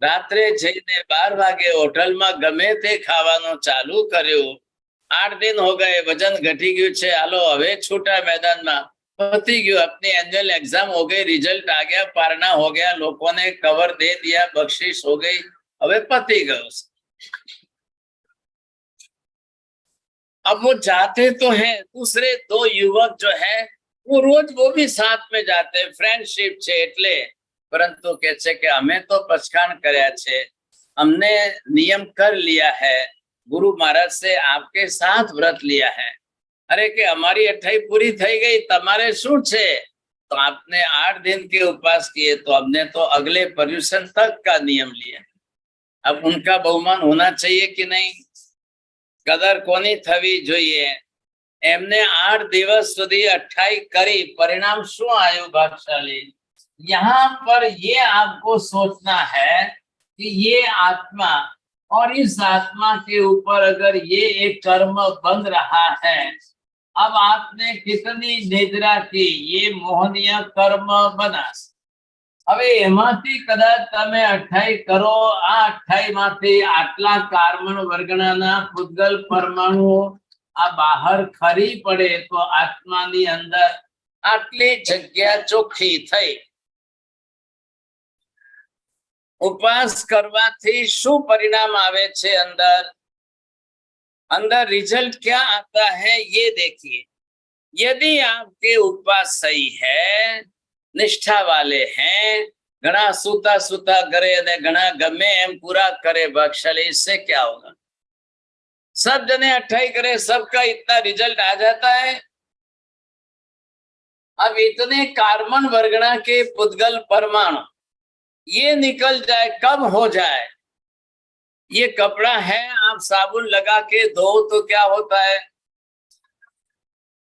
રાત્રે જઈને 12 વાગે હોટલમાં ગમે તે ખાવાનું ચાલુ કર્યું। 8 दिन हो गए, वजन घटी गયું છે, હાલો હવે છૂટા मैदाનમાં। पति गयो, अपनी एनुअल एग्जाम हो गई, रिजल्ट आ गया, पारना हो गया, लोगों ने कवर दे दिया, बख्शिश हो गई, अबे पति गयो। अब वो जाते तो हैं, दूसरे 2 युवक जो है वो रोज वो भी साथ में जाते, फ्रेंडशिप छे एटले। परंतु के छे कि हमें तो पचखान कर्या छे, हमने नियम कर लिया है, गुरु महाराज से आपके साथ व्रत लिया है। अरे कि हमारी 28 पूरी थई गई, तमारे शू छे? तो आपने 8 दिन के उपवास किए, तो हमने तो अगले पर्युषण तक का नियम लिया। अब उनका बहुमान होना चाहिए कि नहीं? कदर कोनी थवी जोईए। एमने 8 दिवस सुधी 28 करी, परिणाम शू आयु भागशाली? यहाँ पर ये आपको सोचना है कि ये आत्मा और इस आत्मा के ऊपर अगर ये एक कर्म बन रहा है, अब आपने कितनी निद्रा की, ये मोहनीय कर्म बना। હવે એમાંથી કદાચ તમે 28 કરો, આ 28 માંથી આટલા કાર્બન વર્ગના પૂતગલ પરમાણુઓ આ બહાર ખરી પડે તો આત્માની અંદર આટલી જગ્યા ચોખ્ખી થઈ. ઉપવાસ કરવાથી શું પરિણામ આવે છે? अंदर अंदर रिजल्ट क्या आता है ये देखिए. यदि आपके उपवास सही है, निष्ठा वाले हैं, घना सूता सूता करे ने घना गमे एम पूरा करे बख्शले, इससे क्या होगा? सब जने 28 करे, सबका इतना रिजल्ट आ जाता है. अब इतने कार्बन वर्गना के पुद्गल परमाणु ये निकल जाए, कब हो जाए? ये कपड़ा है, आप साबुन लगा के धो तो क्या होता है?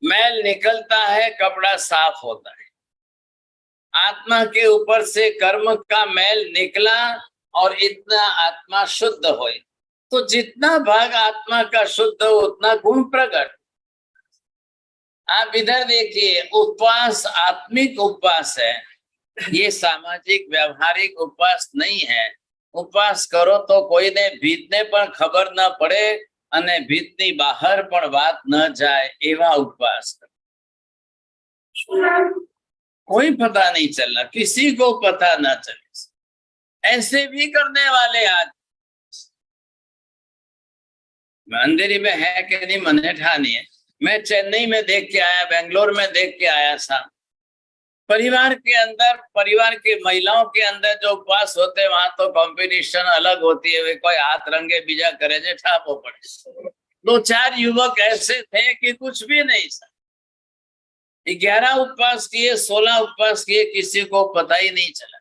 मैल निकलता है, कपड़ा साफ होता है. आत्मा के ऊपर से कर्म का मैल निकला और इतना आत्मा शुद्ध होए, तो जितना भाग आत्मा का शुद्ध हो उतना गुण प्रकट. आप इधर देखिए, उपवास आत्मिक उपवास है, ये सामाजिक व्यवहारिक उपवास नहीं है. उपवास करो तो कोઈને ભીતને પણ ખબર ન પડે અને ભીતની બહાર પણ વાત ન જાય, એવા ઉપવાસ. कोई पता नहीं चलना, किसी को पता ना चले. ऐसे भी करने वाले आज अंधेरी में है कि नहीं मने ठानी है. मैं चेन्नई में देख के आया, बेंगलोर में देख के आया था. परिवार के अंदर, परिवार की महिलाओं के अंदर जो उपवास होते हैं वहां तो कंपटीशन अलग होती है. वे कोई हाथ रंगे बीजा करे जे ठापो पड़े. 2-4 युवक ऐसे थे कि कुछ भी नहीं था. 11 उपवास किए, 16 उपवास किए, किसी को पता ही नहीं चला.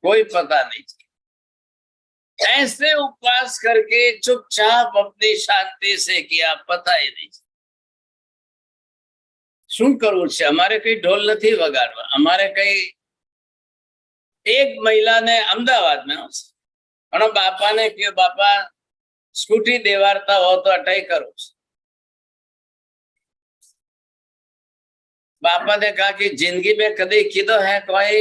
कोई पता नहीं चला. ऐसे उपवास करके चुपचाप अपनी शांति से किया, पता ही नहीं. શું કરવું છે? અમારે કઈ ઢોલ નથી વગાડવા. અમારે કઈ એક મહિલાને અમદાવાદમાં અને બાપાને કે બાપા સ્કૂટી દેવાડતા હો તો અટાઈ કરું. बापा ने कहा कि जिंदगी में कभी कीधो है कोई?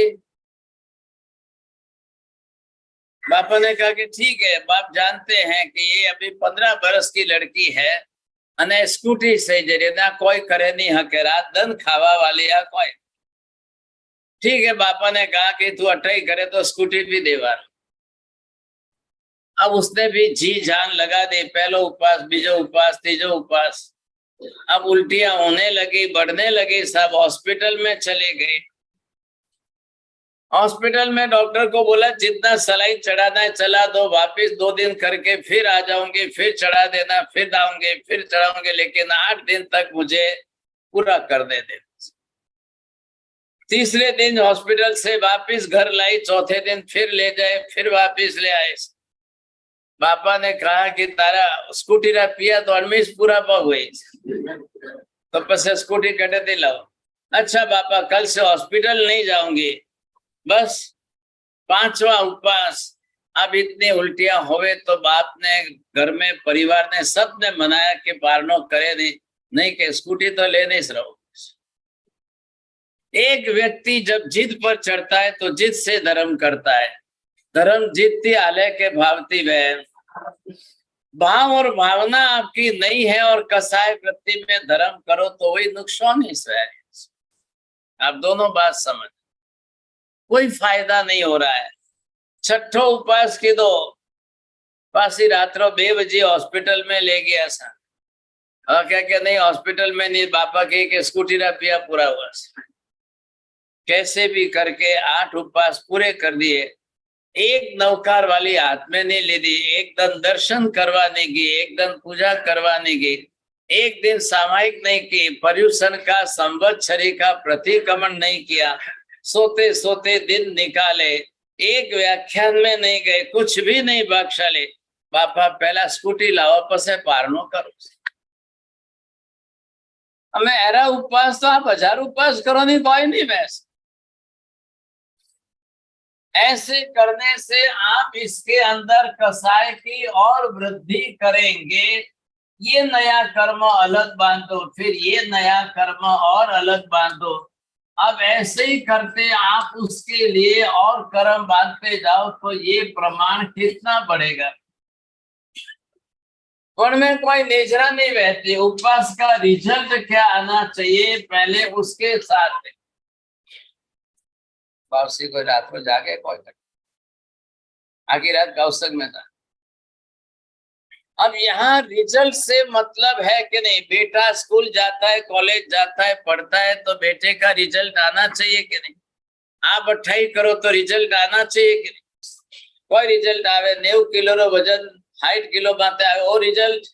बापा ने कहा कि ठीक है, बाप जानते हैं कि ये अभी 15 बरस की लड़की है અને સ્કૂટી से जरिए कोई करे नहीं हके, रात दिन खावा वाली या कोई. ठीक है, बापा ने कहा कि तू 28 करे तो स्कूटी भी देवा. अब उसने भी जी जान लगा दी. पहलो उपवास, बीजो उपवास, तीजो उपवास. अब उल्टियां होने लगी, बढ़ने लगी, सब हॉस्पिटल में चले गए. हॉस्पिटल में डॉक्टर को बोला जितना सलाई चढ़ाना है चला दो, वापिस 2 दिन करके फिर आ जाऊंगी, फिर चढ़ा देना, फिर आऊंगे, फिर चढ़ाऊंगे, लेकिन 8 दिन तक मुझे पूरा करने देना. तीसरे दिन हॉस्पिटल से वापिस घर लाई, चौथे दिन फिर ले जाए, फिर वापिस ले आए. बापा ने कहा कि तारा स्कूटी रा पिया तो 18 पूरा पग हुई तो पसे स्कूटी कटे दे लाओ. अच्छा बापा, कल से हॉस्पिटल नहीं जाऊंगी. बस 5वां उपवास. अब इतनी उल्टियां होवे तो बाप ने, घर में परिवार ने, सबने मनाया कि पारनो करे नहीं कि स्कूटी तो ले नहीं रहो. एक व्यक्ति जब जिद पर चढ़ता है तो जिद से धर्म करता है. धर्म जीतती आले के भावती बहन. भाव और भावना आपकी नहीं है और कसाय वृत्ति में धर्म करो तो वही नुकसान ही है. आप दोनों बात समझ, कोई फायदा नहीं हो रहा है. छठो उपवास की दो पासी रात्रो 2 बजे हॉस्पिटल में ले गया था. और क्या नहीं, हॉस्पिटल में नहीं, बापा के स्कूटी रा पिया पूरा हुआ. कैसे भी करके 8 उपवास पूरे कर दिए. एक नौकार वाली हाथ में नहीं ली दी, एक दिन दर्शन करवाने की, एक दिन पूजा करवाने की, एक दिन सामायिक नहीं की, पर्यूषण का, संवत्सरी का प्रतिक्रमण नहीं किया. सोते सोते दिन निकाले, एक व्याख्यान में नहीं गए, कुछ भी नहीं बख्शा ले. बापा पहला स्कूटी लाओ पसे पारनो करो. हमें एरा उपवास तो आप 1000 उपवास करो नहीं, कोई नहीं बैस. ऐसे करने से आप इसके अंदर कसाय की और वृद्धि करेंगे. ये नया कर्म अलग बांधो, फिर ये नया कर्म और अलग बांधो. अब ऐसे ही करते आप उसके लिए और कर्म बांधते जाओ तो ये प्रमाण कितना बढ़ेगा। उनमें कोई निजरा नहीं बहती। उपवास का रिजल्ट क्या आना चाहिए पहले उसके साथ। वापसी को रात को जाके कोई आखिर रात गौसक में था। अब यहाँ रिजल्ट से मतलब है कि नहीं, बेटा स्कूल जाता है, कॉलेज जाता है, पढ़ता है, तो बेटे का रिजल्ट आना चाहिए कि नहीं। आप 28 करो तो रिजल्ट आना चाहिए कि नहीं। कोई रिजल्ट आवे 90 किलो रो वजन 60 किलो बाते आवे वो रिजल्ट।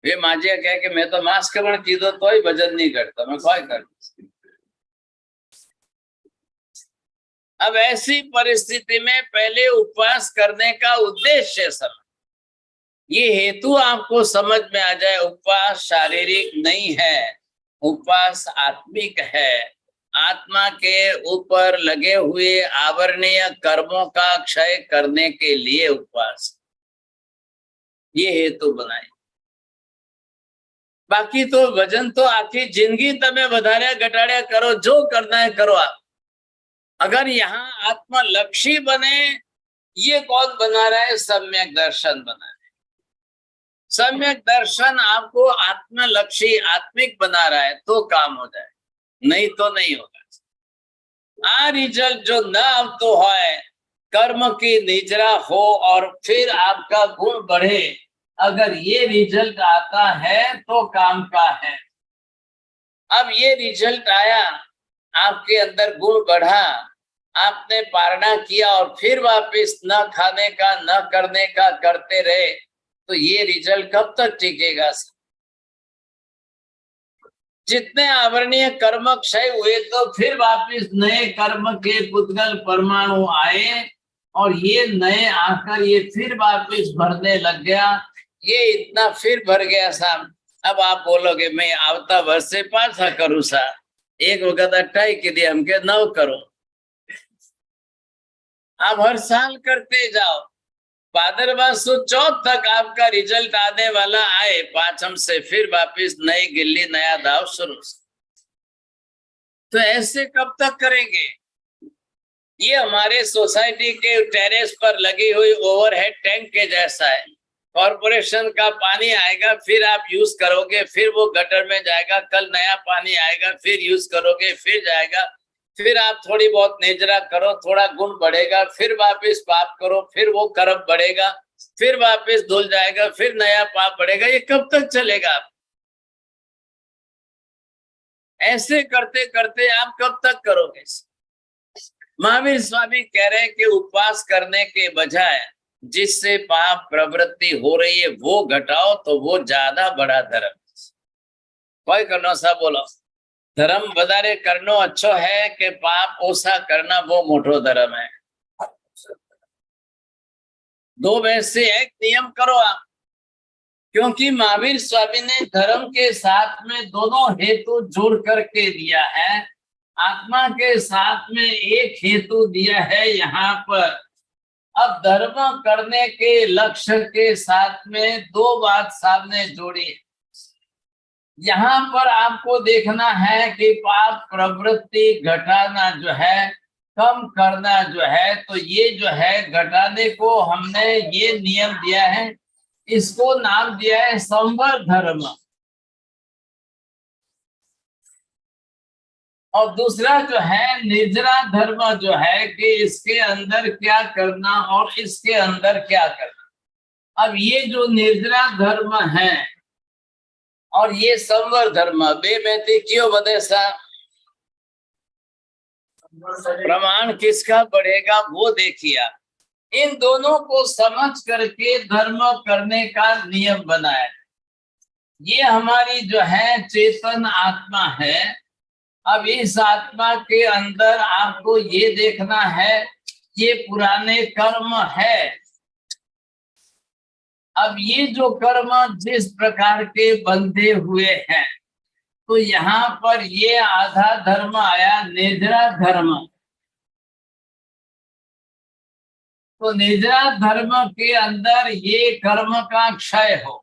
ये माजिया कहे कि मैं तो मास्क करण कीधो तो ही वजन नहीं करता, मैं कोई कर। अब ऐसी परिस्थिति में पहले उपवास करने का उद्देश्य समझ, ये हेतु आपको समझ में आ जाए। उपवास शारीरिक नहीं है, उपवास आत्मिक है। आत्मा के ऊपर लगे हुए आवरणीय कर्मों का क्षय करने के लिए उपवास, ये हेतु बनाए। बाकी तो वजन तो आखिर जिंदगी तमे वधार्या घटाड्या करो, जो करना है करो आप। अगर यहाँ आत्मलक्षी बने, ये कौन बना रहा है? सम्यक दर्शन बना रहा है। सम्यक दर्शन आपको आत्मलक्षी आत्मिक बना रहा है तो काम हो जाए, नहीं तो नहीं होगा। आ रिजल्ट जो न तो है, कर्म की निजरा हो और फिर आपका गुण बढ़े, अगर ये रिजल्ट आता है तो काम का है। अब ये रिजल्ट आया, आपके अंदर गुण बढ़ा, आपने पारणा किया और फिर वापस न खाने का न करने का करते रहे, तो ये रिजल्ट कब तक टिकेगा? जितने आवरणीय कर्म क्षय हुए तो फिर वापस नए कर्म के पुद्गल परमाणु आए और ये नए आकर ये फिर वापस भरने लग गया। ये इतना फिर भर गया साहब। अब आप बोलोगे मैं आवता वर्ष से पाछा करूँ सा, एक वक्त 28 के दिए हमके 9 करो। आप हर साल करते जाओ, भादरवा सुद चौथ तक आपका रिजल्ट आने वाला आए, पांचम से फिर वापिस नई गिल्ली नया दाव शुरू। तो ऐसे कब तक करेंगे? ये हमारे सोसाइटी के टेरेस पर लगी हुई ओवरहेड टैंक के जैसा है। कॉरपोरेशन का पानी आएगा, फिर आप यूज करोगे, फिर वो गटर में जाएगा, कल नया पानी आएगा, फिर यूज करोगे, फिर जाएगा, फिर आप थोड़ी बहुत नेजरा करो, थोड़ा गुण बढ़ेगा, फिर वापस पाप करो, फिर वो कर्म बढ़ेगा, फिर वापस धुल जाएगा, फिर नया पाप बढ़ेगा। ये कब तक चलेगा? ऐसे करते करते आप कब तक करोगे? महावीर स्वामी कह रहे हैं कि उपवास करने के बजाय जिससे पाप प्रवृत्ति हो रही है वो घटाओ तो वो ज्यादा बड़ा धर्म। कोई करनो सा बोलो, धर्म वधारे करनो अच्छो है कि पाप ओसा करना वो मोटो धर्म है? दो में से एक नियम करो आप, क्योंकि महावीर स्वामी ने धर्म के साथ में दोनों हेतु जोड़ करके दिया है। आत्मा के साथ में एक हेतु दिया है यहाँ पर। अब धर्म करने के लक्ष्य के साथ में दो बात सामने जोड़ी है। यहाँ पर आपको देखना है कि पाप प्रवृत्ति घटाना जो है, कम करना जो है, तो ये जो है घटाने को हमने ये नियम दिया है, इसको नाम दिया है संवर धर्म। और दूसरा जो है निर्जरा धर्म जो है कि इसके अंदर क्या करना और इसके अंदर क्या करना। अब ये जो निर्जरा धर्म है और ये संवर धर्म बे में क्यों बदेसा प्रमाण किसका बढ़ेगा वो देखिए। इन दोनों को समझ करके धर्म करने का नियम बनाए। ये हमारी जो है चेतन आत्मा है। अब इस आत्मा के अंदर आपको ये देखना है, ये पुराने कर्म है। अब ये जो कर्म जिस प्रकार के बंधे हुए हैं, तो यहाँ पर ये आधा धर्म आया निर्जरा धर्म। तो निर्जरा धर्म के अंदर ये कर्म का क्षय हो,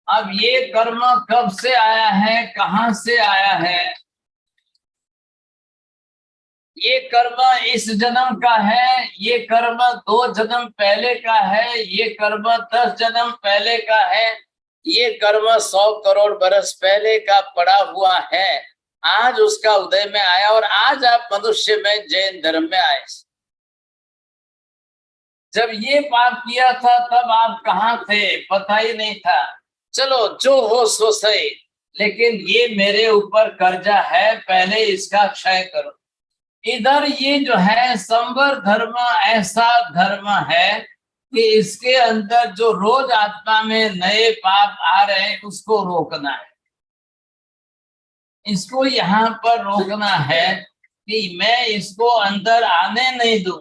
अब ये कर्म कब से आया है, कहां से आया है? ये कर्म इस जन्म का है, ये कर्म 2 जन्म पहले का है, ये कर्म 10 जन्म पहले का है, ये कर्म 100 करोड़ बरस पहले का पड़ा हुआ है। आज उसका उदय में आया और आज आप मनुष्य में जैन धर्म में आए। जब ये पाप किया था तब आप कहाँ थे? पता ही नहीं था। चलो जो हो सो सही, लेकिन ये मेरे ऊपर कर्जा है, पहले इसका क्षय करो। इधर ये जो है संवर धर्म ऐसा धर्म है कि इसके अंदर जो रोज आत्मा में नए पाप आ रहे हैं उसको रोकना है। इसको यहाँ पर रोकना है कि मैं इसको अंदर आने नहीं दूं।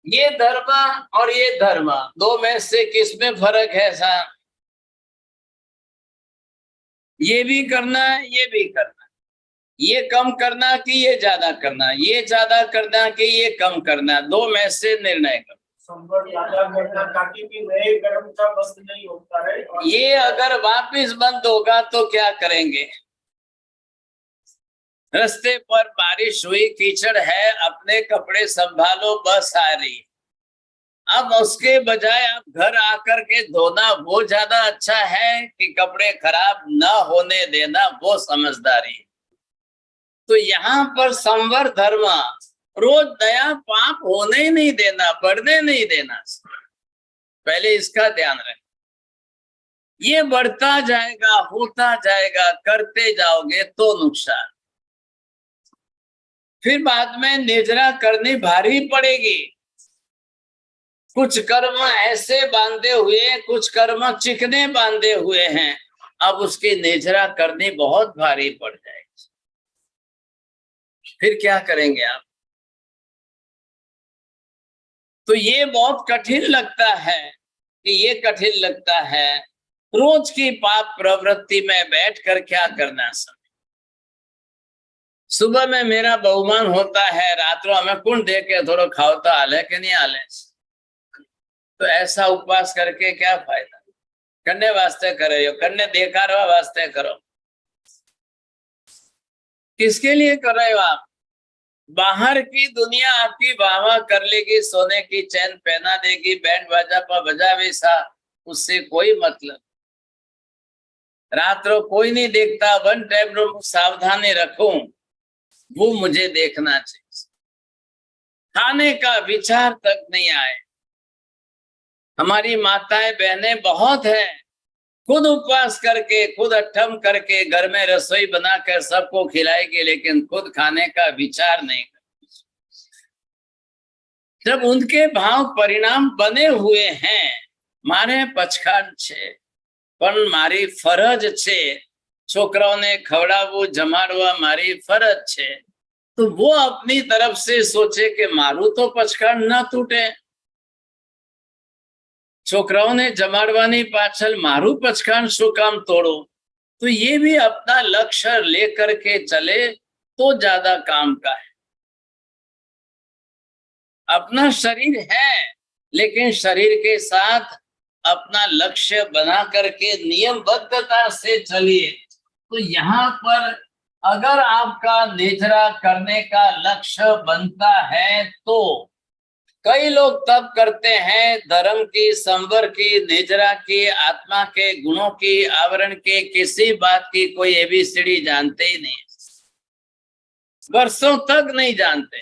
ये धर्म और ये धर्म, दो में से किसमें फर्क है साहब? ये भी करना है, ये भी करना, ये कम करना कि ये ज्यादा करना, ये ज्यादा करना कि ये कम करना, दो में से निर्णय करो। ज्यादा करना ताकि भी नए कर्म का बंद नहीं होता है। ये अगर वापिस बंद होगा तो क्या करेंगे? रास्ते पर बारिश हुई, कीचड़ है, अपने कपड़े संभालो, बस आ रही। अब उसके बजाय आप घर आकर के धोना वो ज्यादा अच्छा है कि कपड़े खराब न होने देना वो समझदारी? तो यहाँ पर संवर धर्म रोज नया पाप होने ही नहीं देना, बढ़ने नहीं देना। पहले इसका ध्यान रखें। ये बढ़ता जाएगा, होता जाएगा, करते जाओगे तो नुकसान। फिर बाद में निजरा करनी भारी पड़ेगी। कुछ कर्म ऐसे बांधे हुए, कुछ कर्म चिकने बांधे हुए हैं, अब उसकी निजरा करनी बहुत भारी पड़ जाएगी। फिर क्या करेंगे आप? तो ये बहुत कठिन लगता है कि ये कठिन लगता है रोज की पाप प्रवृत्ति में बैठकर क्या करना। समय सुबह में मेरा बहुमान होता है, रात्रों में कुंड दे के थोड़ा खाओ तो आले के नहीं आले। तो ऐसा उपवास करके क्या फायदा? करने वास्ते करे हो, करने देखार वास्ते करो। किसके लिए कर रहे हो आप? बाहर की दुनिया आपकी वाह कर लेगी, सोने की चैन पहना देगी, बैंड बाजा पर बजावे सा, उससे कोई मतलब। रात्रों कोई नहीं देखता, वन टाइम रूम सावधानी रखूं, वो मुझे देखना चाहिए। खाने का विचार तक नहीं आए। हमारी माताएं बहनें बहुत है, खुद उपवास करके, खुद अट्ठम करके घर में रसोई बनाकर सबको खिलाएगी, लेकिन खुद खाने का विचार नहीं करती। जब उनके भाव परिणाम बने हुए हैं, मारे पचखान छे पण मारी फरज छे, छोकराओने खवड़ावू जमाड़वा मारी फरज छे, तो वो अपनी तरफ से सोचे कि मारू तो पचखान न टूटे, छोकराओने जमाड़वानी पाछल मारू पचखान शू काम तोड़ो। तो ये भी अपना लक्ष्य लेकर के चले तो ज्यादा काम का है। अपना शरीर है, लेकिन शरीर के साथ अपना लक्ष्य बना करके नियमबद्धता से चलिए। तो यहाँ पर अगर आपका निजरा करने का लक्ष्य बनता है तो कई लोग तब करते हैं धर्म की, संवर की, निजरा की, आत्मा के गुणों की, आवरण के, किसी बात की कोई एबीसीडी जानते ही नहीं, वर्षों तक नहीं जानते।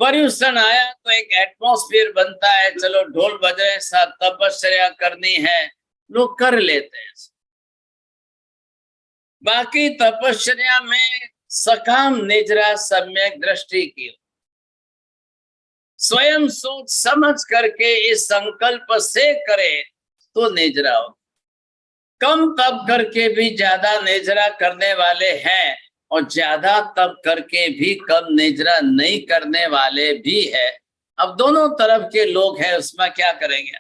पर्यूषण आया तो एक एटमॉस्फेयर बनता है, चलो ढोल बज रहे, साथ तपस्या करनी है, लोग कर लेते हैं। बाकी तपस्या में सकाम निजरा सम्यक दृष्टि की, स्वयं सोच समझ करके इस संकल्प से करे तो निजरा हो। कम तप करके भी ज्यादा निजरा करने वाले हैं, और ज्यादा तप करके भी कम निजरा नहीं करने वाले भी है। अब दोनों तरफ के लोग हैं, उसमें क्या करेंगे?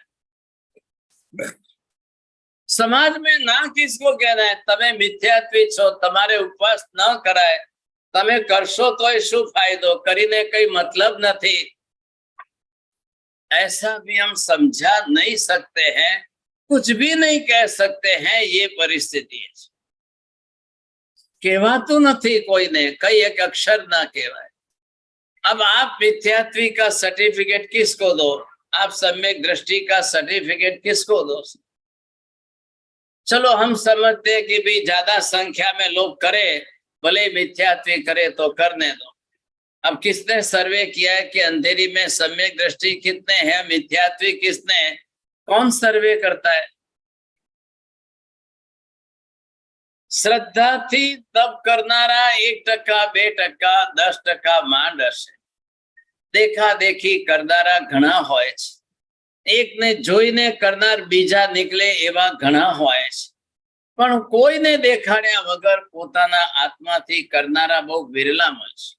समाज में ना किसको कहना है तमे मिथ्यात्वी छो, તમારે ઉપવાસ ન કરાય, તમે કરશો તોય શું फायदो, કરીને કઈ मतलब નથી। ऐसा भी हम समझा नहीं सकते हैं। कुछ भी नहीं कह सकते हैं, ये परिस्थिति है। कहेवाતું નથી કોઈને, કઈ એક અક્ષર ના કહેવાય। अब आप मिथ्यात्वी का सर्टिफिकेट किसको दो? आप सम्यक दृष्टि का सर्टिफिकेट किसको दो? चलो हम समझते हैं कि भी ज्यादा संख्या में लोग करे, भले मिथ्यात्वी करे तो करने दो। अब किसने सर्वे किया है कि अंधेरी में सम्यक दृष्टि कितने हैं, मिथ्यात्वी किसने है? कौन सर्वे करता है? श्रद्धा थी तब करनारा 1%, 2%, 10% માંડ હશે। देखा देखी करनारा घणा होय छे, एक ने જોઈને करनार बीजा निकले एवा घणा होय छे, पण कोईने देखाड्या वगर पोताना आत्माथी करनारा बहुत विरला મળશે,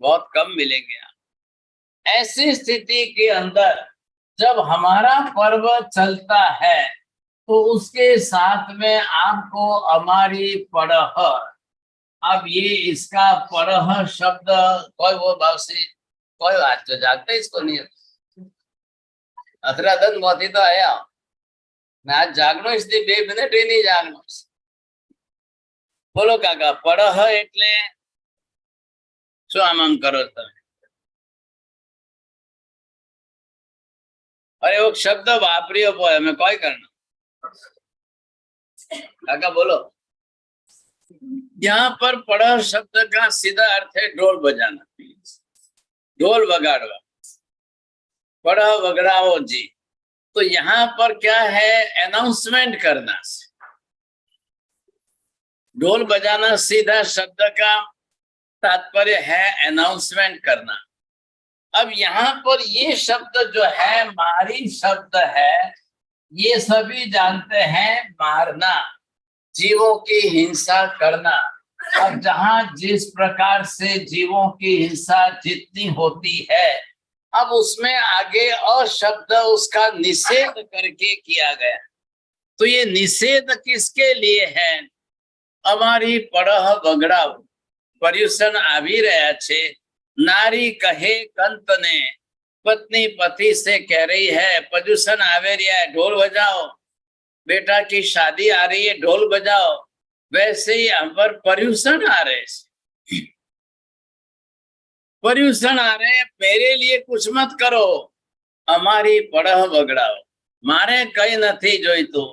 बहुत कम मिलेंगे। ऐसी स्थिति के अंदर जब हमारा पर्व चलता है तो उसके साथ में आपको हमारी पड़ह, अब ये इसका पड़ह शब्द कोई वो बावसी कोई आज जो जागते इसको नहीं अधराधन मोती तो आया मैं आज जागनो इसलिए 2 मिनिट ही नहीं जागनो। बोलो काका, पड़ह એટલે શું આમ કરો તમે? अरे वो शब्द वापरियो पोय मैं कोई करना काका बोलो। यहाँ पर पड़ह शब्द का सीधा अर्थ है ढोल बजाना, ढोल वगाड़वा, पड़ह वगड़ाओ जी। तो यहाँ पर क्या है? अनाउंसमेंट करना। ढोल बजाना सीधा शब्द का तात्पर्य है अनाउंसमेंट करना। अब यहाँ पर ये शब्द जो है मारी शब्द है, ये सभी जानते हैं मारना, जीवों की हिंसा करना। अब जहां जिस प्रकार से जीवों की हिंसा जितनी होती है, अब उसमें आगे अशब्द उसका निषेध करके किया गया। तो ये निषेध किसके लिए है? हमारी पड़ह वगड़ाव, पर्यूषण आवी रहा छे। नारी कहे कंत ने, पत्नी पति से कह रही है पर्यूषण आवे रहा है, ढोल बजाओ, बेटा की शादी आ रही है, ढोल बजाओ। वैसे ही हम पर पर्यूषण आ रहे, पर्यूषण आ रहे हैं, मेरे लिए कुछ मत करो, हमारी पड़ह वगड़ाओ, मारे कई नहीं जोईतुं।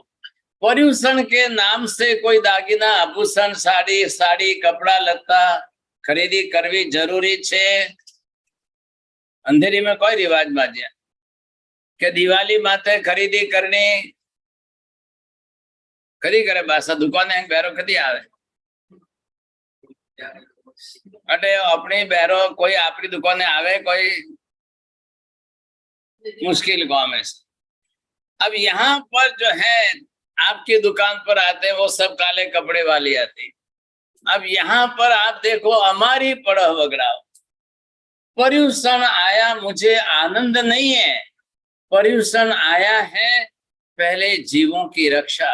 पर्यूषण के नाम से कोई दागीना, आभूषण, साड़ी, साड़ी, कपड़ा लत्ता खरीदी करवी जरूरी छे? अंधेरी में कोई रिवाज बाज्या के दिवाली माथे खरीदी करनी खरी करे बासा दुकाने बेरो कदी आवे अटे अपनी बेरो कोई आपकी दुकाने आवे कोई मुश्किल काम है। अब यहाँ पर जो है आपकी दुकान पर आते हैं वो सब काले कपड़े वाली आती। अब यहाँ पर आप देखो हमारी पड़ह वगड़ाओ, पर्यूषण आया, मुझे आनंद नहीं है, पर्यूषण आया है पहले जीवों की रक्षा,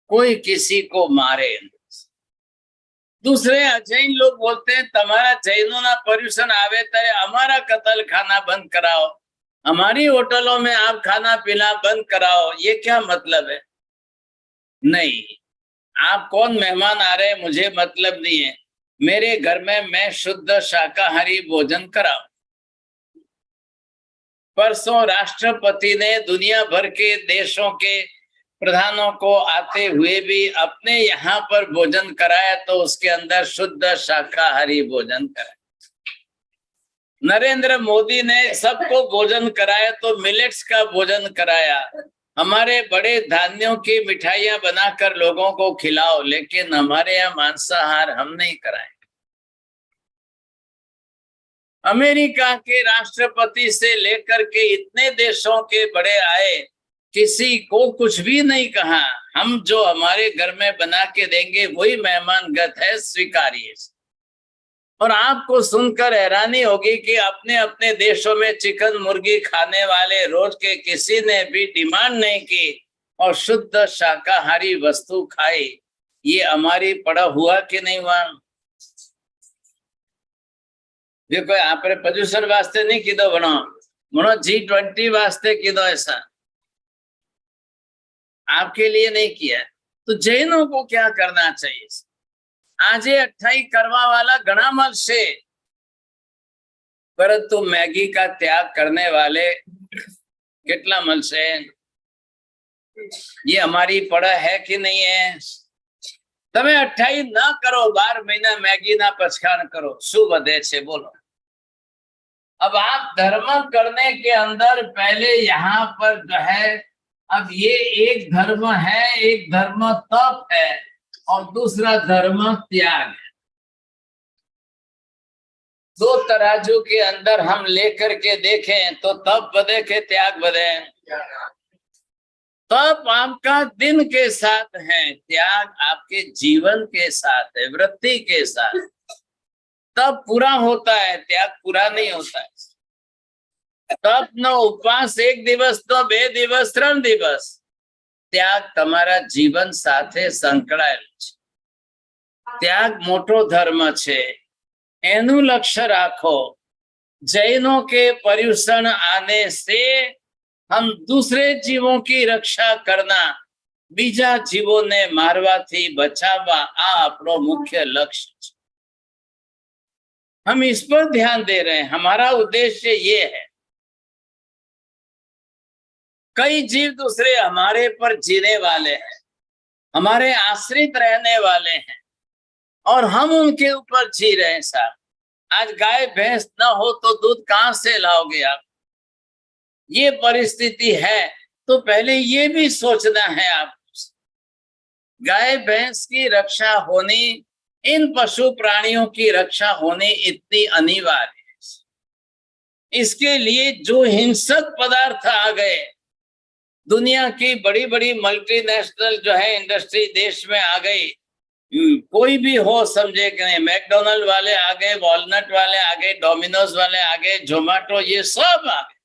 कोई किसी को मारे। दूसरे अजैन लोग बोलते हैं तमारा जैनों ना पर्यूषण आवे तरे हमारा कत्ल खाना बंद कराओ, हमारी होटलों में आप खाना पीना बंद कराओ। ये क्या मतलब है? नहीं, आप कौन मेहमान आ रहे हैं मुझे मतलब नहीं है, मेरे घर में मैं शुद्ध शाकाहारी भोजन कराऊं। परसों राष्ट्रपति ने दुनिया भर के देशों के प्रधानों को आते हुए भी अपने यहाँ पर भोजन कराया, तो उसके अंदर शुद्ध शाकाहारी भोजन कराया। नरेंद्र मोदी ने सबको भोजन कराया तो मिलेट्स का भोजन कराया। हमारे बड़े धान्यों की मिठाइयां बनाकर लोगों को खिलाओ, लेकिन हमारे यहाँ मांसाहार हम नहीं कराए। अमेरिका के राष्ट्रपति से लेकर के इतने देशों के बड़े आए, किसी को कुछ भी नहीं कहा। हम जो हमारे घर में बना के देंगे वही मेहमानगत है, स्वीकारिए। और आपको सुनकर हैरानी होगी कि अपने अपने देशों में चिकन मुर्गी खाने वाले रोज के किसी ने भी डिमांड नहीं की और शुद्ध शाकाहारी वस्तु खाई। ये हमारी पड़ा हुआ कि नहीं हुआ? देखो आप प्रदूषण वास्ते नहीं कीधो बनो, बनो G20 वास्ते कीधो। ऐसा आपके लिए नहीं किया। तो जैनों को क्या करना चाहिए? આજે 28 કરવા वाला घना મળશે, परंतु मैगी का त्याग करने वाले कितना મળશે? ये हमारी पड़ा है कि नहीं है? તમે 28 ना करो, 12 महीना मैगी ना पचखान करो, शू વધે છે बोलो। अब आप धर्म करने के अंदर पहले यहाँ पर जो है, अब ये एक धर्म है, एक धर्म तप है और दूसरा धर्म त्याग है। दो तराजू के अंदर हम लेकर के देखें तो तप बढ़े के त्याग बढ़े? तप आपका दिन के साथ है, त्याग आपके जीवन के साथ है, वृत्ति के साथ। तप पूरा होता है, त्याग पूरा नहीं होता है। तप नो उपवास 1 દિવસ तो 2 દિવસ 3 દિવસ, त्याग તમારા જીવન સાથે સંકળાયેલો છે। त्याग मोटो धर्म છે, એનું લક્ષ્ય રાખો। जैनों के पर्यूषण आने से हम दूसरे जीवों की रक्षा करना, बीजा जीवों ने मारवाथी बचावा, आ अपनो मुख्य लक्ष्य है। हम इस पर ध्यान दे रहे हैं, हमारा उद्देश्य ये है। कई जीव दूसरे हमारे पर जीने वाले हैं, हमारे आश्रित रहने वाले हैं और हम उनके ऊपर जी रहे हैं। साहब, आज गाय भैंस न हो तो दूध कहां से लाओगे आप? ये परिस्थिति है तो पहले ये भी सोचना है आप। गाय भैंस की रक्षा होनी, इन पशु प्राणियों की रक्षा होनी इतनी अनिवार्य है। इसके लिए जो हिंसक पदार्थ आ गए, दुनिया की बड़ी बड़ी मल्टीनेशनल जो है इंडस्ट्री देश में आ गई, कोई भी हो समझे कि नहीं, मैकडोनल्ड वाले आ गए, वॉलनट वाले आ गए, डोमिनोज वाले आ गए, जोमेटो, ये सब आ गए।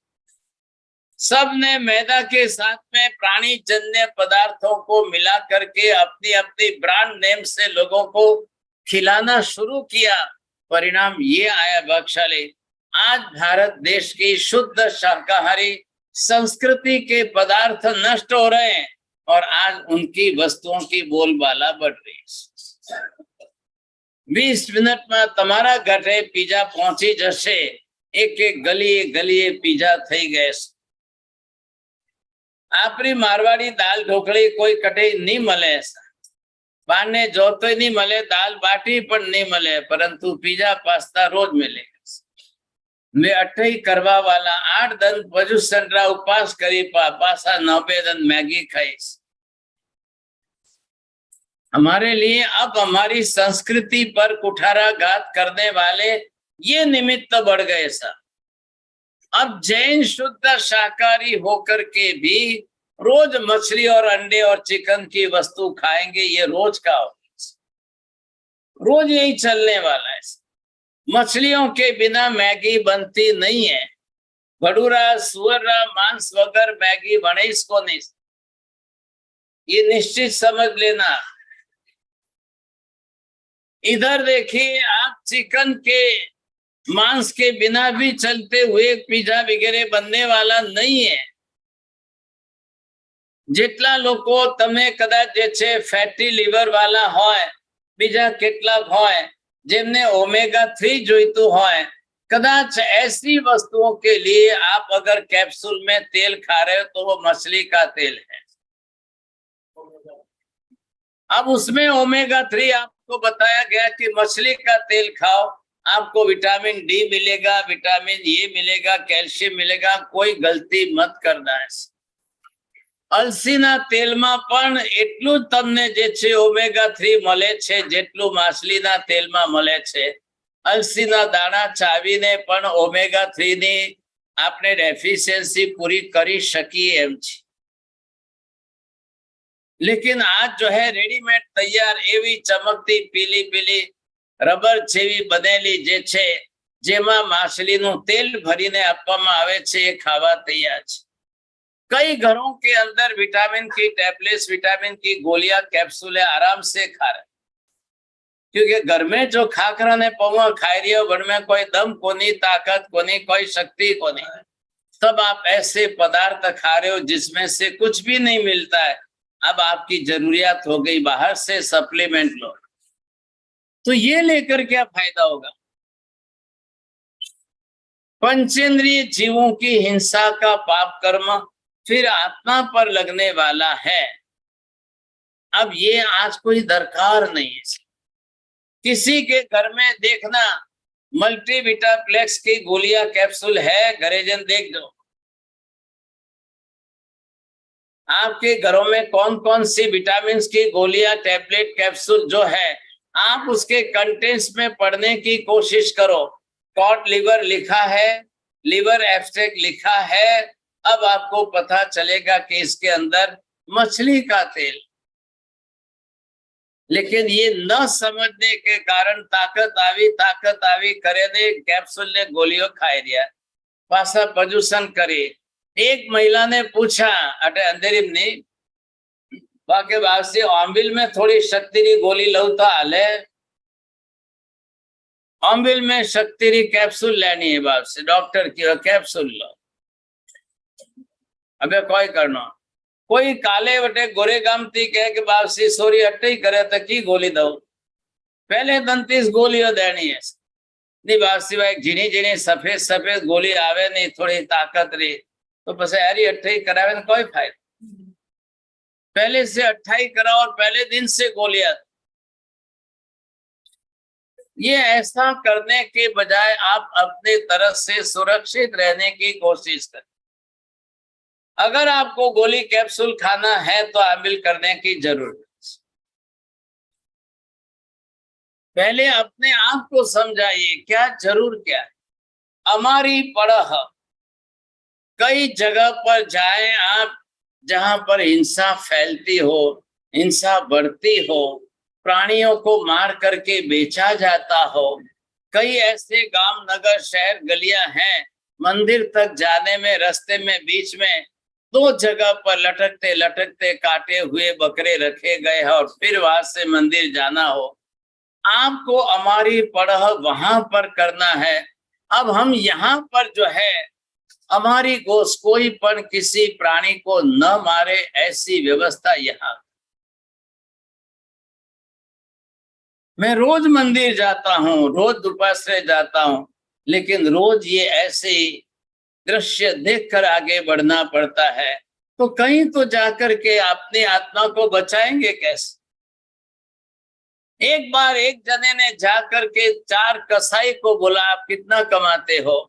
सब ने मैदा के साथ में प्राणी जन्य पदार्थों को मिला करके अपनी अपनी ब्रांड नेम से लोगों को खिलाना शुरू किया। परिणाम ये आया बख्शाली, आज भारत देश की शुद्ध शाकाहारी संस्कृति के पदार्थ नष्ट हो रहे हैं और आज उनकी वस्तुओं की बोलबाला बढ़ रही है। 20 मिनट में तमारा घरे पिज्जा पहुंची जशे, एक एक गलीए गलीए पिज्जा थई गए। आपरी मारवाड़ी दाल ढोकળી कोई कटे नहीं મળે, બારને જોતો नहीं મળે, दाल बाटी પણ नहीं મળે, परंतु पिज्जा पास्ता रोज मिलेगा। वे 28 करवा वाला 8 दिन वजू संड्रा उपवास करी पासा 9 दिन मैगी खाईस। हमारे लिए अब हमारी संस्कृति पर कुठाराघात करने वाले ये निमित्त बढ़ गए सर। अब जैन शुद्ध शाकाहारी होकर के भी रोज मछली और अंडे और चिकन की वस्तु खाएंगे, ये रोज का होगा, रोज यही चलने वाला है। मछलियों के बिना मैगी बनती नहीं है। भडूरा सुअरा मांस वगर मैगी बने इसको नहीं, ये निश्चित समझ लेना। इधर देखिए आप, चिकन के मांस के बिना भी चलते हुए पिज्जा वगैरह बनने वाला नहीं है। જેટલા લોકો તમે કદાચ જે છે ફેટી લીવર વાલા હોય, બીજા કેટલાક હોય જેમને ઓમેગા 3 જોઈતું હોય, कदाच ऐसी वस्तुओं के लिए आप अगर कैप्सूल में तेल खा रहे हो तो वो मछली का तेल है। अब उसमें ओमेगा 3 आपको बताया गया कि मछली का तेल खाओ, आपको विटामिन डी मिलेगा, विटामिन ए मिलेगा, कैल्शियम मिलेगा। कोई गलती मत करना है। અલસીના તેલમાં પણ એટલું જ તમને જે છે ઓમેગા 3 મળે છે જેટલું માછલીના તેલમાં મળે છે। અલસીના દાણા ચાવીને પણ ઓમેગા 3 ની આપણે ડેફિશિયન્સી પૂરી કરી શકીએ એમ છે। लेकिन आज जो है रेडीमेड तैयार एवी चमकती पीली पीली रबर जेवी बनेली जे छे, जेमा माछलीનું तेल भरीने આપવામાં આવે છે, એ ખાવા તૈયાર છે। कई घरों के अंदर विटामिन की टैबलेट्स, विटामिन की गोलियां, कैप्सूल आराम से खा रहे, क्योंकि घर में जो खाकरा ने पौवा खाई रही हो, घर में कोई दम कोनी, ताकत कोनी, कोई शक्ति कोनी, तब आप ऐसे पदार्थ खा रहे हो जिसमें से कुछ भी नहीं मिलता है। अब आपकी जरूरियात हो गई, बाहर से सप्लीमेंट लो, तो ये लेकर क्या फायदा होगा? पंचेंद्रिय जीवों की हिंसा का पाप कर्म फिर आत्मा पर लगने वाला है। अब ये आज कोई दरकार नहीं है। किसी के घर में देखना मल्टीविटाप्लेक्स की गोलियां कैप्सूल है, गरेजन देख दो। आपके घरों में कौन कौन सी विटामिन की गोलियां, टैबलेट, कैप्सूल जो है, आप उसके कंटेंट्स में पढ़ने की कोशिश करो। कॉड लिवर लिखा है, लिवर एब्स्ट्रैक्ट लिखा है। अब आपको पता चलेगा कि इसके अंदर मछली का तेल, लेकिन ये न समझने के कारण ताकत आवी करे ने कैप्सूल ने गोलियों खाई दिया, पासा प्रदूषण करे। एक महिला ने पूछा अटे अंधेरी नहीं बाकी बात से ऑम्बिल में थोड़ी शक्ति री गोली लऊ तो हाले, ऑम्बिल में शक्ति री कैप्सूल लेनी है बाप से, डॉक्टर की कैप्सूल लो। अबे कोई करना, कोई काले वटे गोरे गामती कहे कि बाप से सोरी अट्टे ही करे तो की गोली दो, पहले 29 गोलियों देनी है नहीं बाप सिवाय झीणी झीणी सफेद सफेद गोली आवे नहीं, थोड़ी ताकत री तो पसे यारी अट्ठे ही करावे तो कोई फायदा। पहले से 28 कराओ और पहले दिन से गोलियां। ये ऐसा करने के बजाय आप अपने तरफ से सुरक्षित रहने की कोशिश करें। अगर आपको गोली कैप्सूल खाना है तो अमल करने की जरूरत है। पहले अपने आप को समझाइए क्या जरूर क्या है। हमारी पड़ह कई जगह पर जाए आप जहां पर हिंसा फैलती हो, हिंसा बढ़ती हो, प्राणियों को मार करके बेचा जाता हो। कई ऐसे गांव, नगर, शहर, गलियां हैं, मंदिर तक जाने में रास्ते में बीच में 2 जगह पर लटकते लटकते काटे हुए बकरे रखे गए हैं और फिर वहां से मंदिर जाना हो। आपको हमारी पड़ह वहां पर करना है। अब हम यहाँ पर जो है हमारी गोश कोई पर किसी प्राणी को न मारे, ऐसी व्यवस्था यहाँ। मैं रोज मंदिर जाता हूँ, रोज दुपाश्रय जाता हूँ, लेकिन रोज ये ऐसे दृश्य देखकर आगे बढ़ना पड़ता है। तो कहीं तो जाकर के अपनी आत्मा को बचाएंगे कैसे? एक बार एक जने ने जाकर के 4 कसाई को बोला, आप कितना कमाते हो?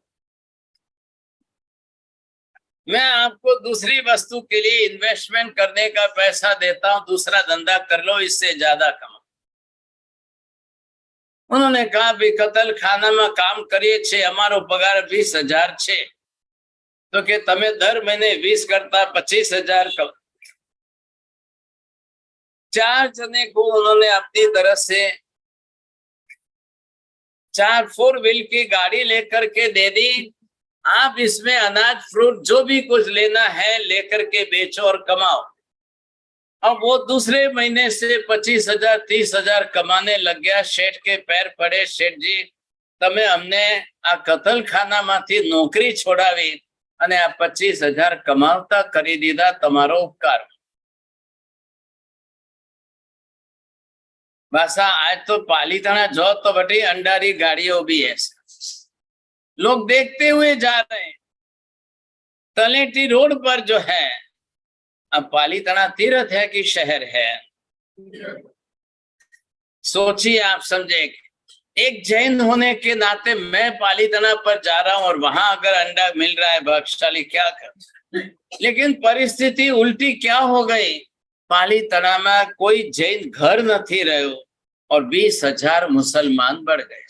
मैं आपको दूसरी वस्तु के लिए इन्वेस्टमेंट करने का पैसा देता हूं, दूसरा धंधा कर लो, इससे ज्यादा कमाओ। उन्होंने कहा भी कतल खाना में काम करिए छे, हमारो पगार 20,000 छे, तो कि तमे दर महीने 20 करता 25,000 कम। 4 जने को उन्होंने अपनी तरह से 4 4 व्हील की गाड़ी लेकर के दे दी। आप इसमें अनाज, फ्रूट जो भी कुछ लेना है लेकर के बेचो और कमाओ। अब वो दूसरे महीने से 25,000 30,000 कमाने लग गया। शेठ के पैर पड़े, शेठ जी तमे हमने आ कतल खाना माथी नौकरी छोड़ावी અને આ 25,000 કમાવતા કરી દીધા, તમારો ઉપકાર। बासा आज तो पालीताना जो तो बटी अंडारी गाड़ियों भी है, लोग देखते हुए जा रहे हैं। तलेटी रोड पर जो है, अब पालीताना तीर्थ है कि शहर है? सोचिए आप, समझे। एक जैन होने के नाते मैं पालीताना पर जा रहा हूं और वहां अगर अंडा मिल रहा है भाग्यशाली, क्या कर। लेकिन परिस्थिति उल्टी क्या हो गई, पालीताना में कोई जैन घर नहीं रहो और 20,000 मुसलमान बढ़ गए।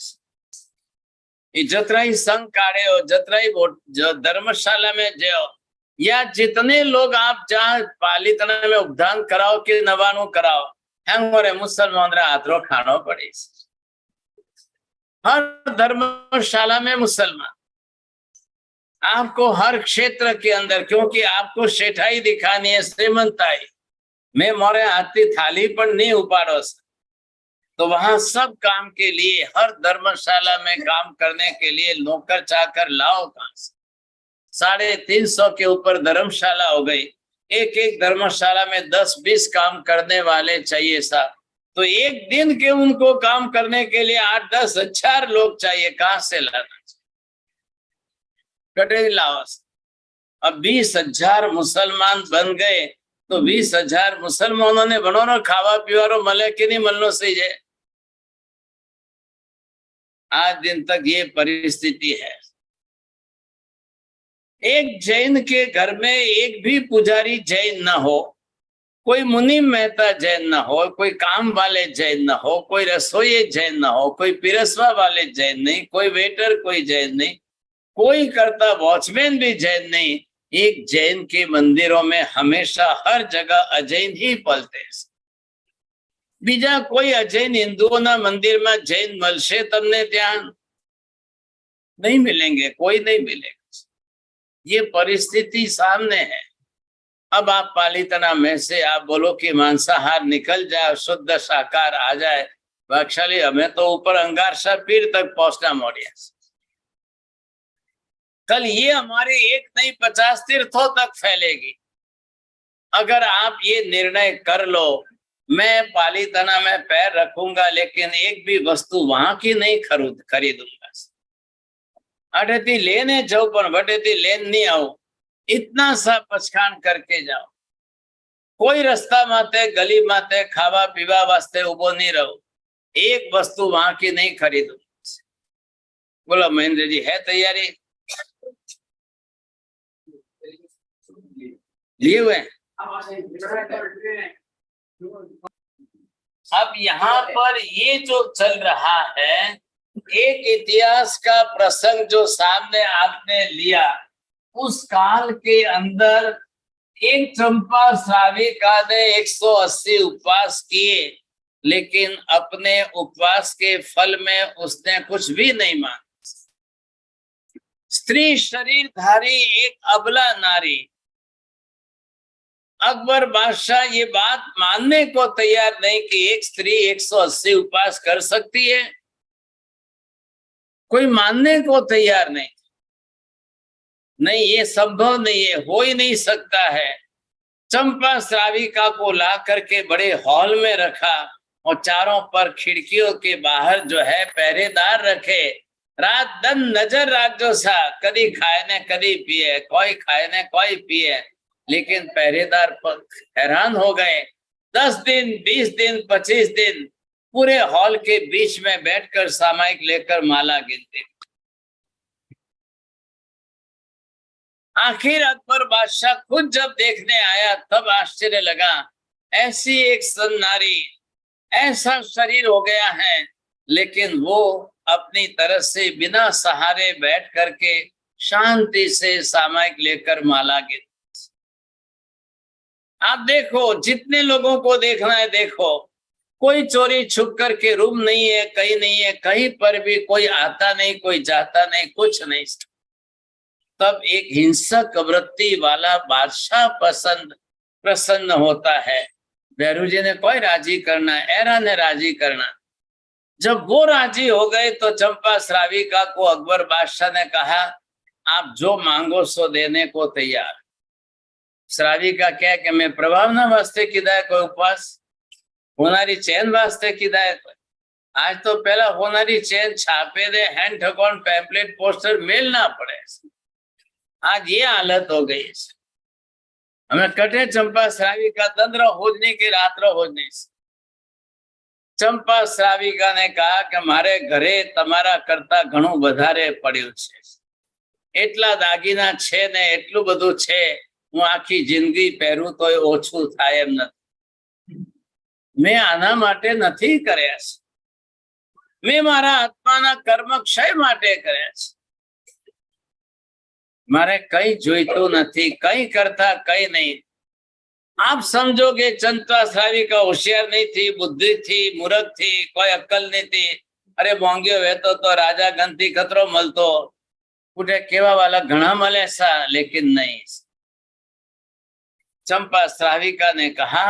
जतराई संघ काढ़े हो, जतराई जो धर्मशाला में जो, या जितने लोग आप जहाँ पालीताना में उपदान कराओ कि नवानु कराओ, हेंगोरे मुसलमान हाथरो खानो पड़े। हर धर्मशाला में मुसलमान, आपको हर क्षेत्र के अंदर, क्योंकि आपको सेठाई दिखानी है, श्रीमंताई। मैं मोरे हाथी थाली पर नहीं उपाड़ो, तो वहां सब काम के लिए, हर धर्मशाला में काम करने के लिए नौकर चाकर लाओ कहां से। 350 के ऊपर धर्मशाला हो गई। एक एक धर्मशाला में 10-20 काम करने वाले चाहिए साहब, तो एक दिन के उनको काम करने के लिए 8-10 हजार लोग चाहिए, कहां से लाना चाहिए? कटे लाओस। अब 20,000 मुसलमान बन गए तो 20,000 मुसलमानों ने बनो खावा पीवारो मले कि नहीं मलनो सही है। आज दिन तक ये परिस्थिति है। एक जैन के घर में एक भी पुजारी जैन न हो, कोई मुनि मेहता जैन न हो, कोई काम वाले जैन न हो, कोई रसोई जैन न हो, कोई पिरसवा वाले जैन नहीं, कोई वेटर कोई जैन नहीं, कोई करता वॉचमैन भी जैन नहीं। एक जैन के मंदिरों में हमेशा हर जगह अजैन ही पलते हैं। बीजा कोई अजैन हिंदुओं मंदिर में जैन मलशे तमने ध्यान नहीं मिलेंगे, कोई नहीं मिलेगा। ये परिस्थिति सामने है। अब आप पालितना में से आप बोलो कि मांसाहार निकल जाए, शुद्ध शाकाहार आ जाए, भाग्यशाली हमें तो ऊपर अंगारसा पीर तक पहुंचना मोड़िया। कल ये हमारे एक नहीं 50 तीर्थों तक फैलेगी। अगर आप ये निर्णय कर लो, मैं पालितना में पैर रखूंगा लेकिन एक भी वस्तु वहां की नहीं खरीदूंगा, अटेती लेने जाओ पर वटेती लेन नहीं आओ, इतना सा पछखान करके जाओ। कोई रास्ता माते गली माते खावा पीवा वास्ते उबो नहीं रहो, एक वस्तु वहां की नहीं खरीदो। बोलो महेंद्र जी है तैयारी? लिए हुए? अब यहाँ पर ये जो चल रहा है, एक इतिहास का प्रसंग जो सामने आपने लिया, उस काल के अंदर एक चंपा श्राविका ने 180 उपवास किए, लेकिन अपने उपवास के फल में उसने कुछ भी नहीं माना। स्त्री शरीरधारी एक अबला नारी, अकबर बादशाह ये बात मानने को तैयार नहीं कि एक स्त्री 180 उपवास कर सकती है, कोई मानने को तैयार नहीं। नहीं, ये संभव नहीं है, हो ही नहीं सकता है। चंपा श्राविका को ला करके बड़े हॉल में रखा और चारों पर खिड़कियों के बाहर जो है पहरेदार रखे। रात दिन नजर राखजो सा, कदी खाए ने कदी पिए, कोई खाए ने कोई पिए, लेकिन पहरेदार हैरान हो गए। 10 दिन 20 दिन 25 दिन पूरे हॉल के बीच में बैठकर सामायिक लेकर माला गिनते। आखिर अकबर बादशाह खुद जब देखने आया तब आश्चर्य लगा, ऐसी एक सन नारी, ऐसा शरीर हो गया है, लेकिन वो अपनी तरफ से बिना सहारे बैठ करके शांति से सामायिक लेकर माला गिनती। आप देखो, जितने लोगों को देखना है देखो, कोई चोरी छुप करके रूम नहीं है, कहीं नहीं है, कहीं पर भी कोई आता नहीं, कोई जाता नहीं, कुछ नहीं। तब एक हिंसक वृत्ति वाला बादशाह प्रसन्न होता है। भैरू जी ने कोई राजी करना, एरा ने राजी करना। जब वो राजी हो गए तो चंपा श्राविका को अकबर बादशाह ने कहा, आप जो मांगो सो देने को तैयार। श्राविका क्या कि मैं प्रभावना वास्ते कीधा है कोई उपवास, होनारी चैन वास्ते कीधा है। आज तो पहला होनारी चैन छापे दे, हैंड ठकोन पैम्पलेट पोस्टर मेलना पड़े। आज ये हालत हो गई। हमें कटे चंपा श्राविका तंत्र होजनी की रात्र होजनी। चंपा श्राविका ने कहा कि मारे घरे तमारा करता घणું વધારે પડ્યું છે, એટલા દાગીના છે ને એટલું બધું છે, હું આખી જિંદગી પહેરું તોય ઓછું થાય એમ નથી। મેં આના માટે નથી કર્યા છે, મેં મારા આત્માના કર્મ ક્ષય માટે કર્યા છે। मारे कई जोईतु नहीं, कई करता कई नहीं। आप समझोगे चंपा श्राविका होशियार नहीं थी, बुद्धि थी, मूर्ख थी, कोई अक्कल नहीं थी, अरे मोंगियो वेतो तो राजा गंती खतरो मलतो, उठे केवा वाला घना मले सा, लेकिन नहीं। चंपा श्राविका ने कहा,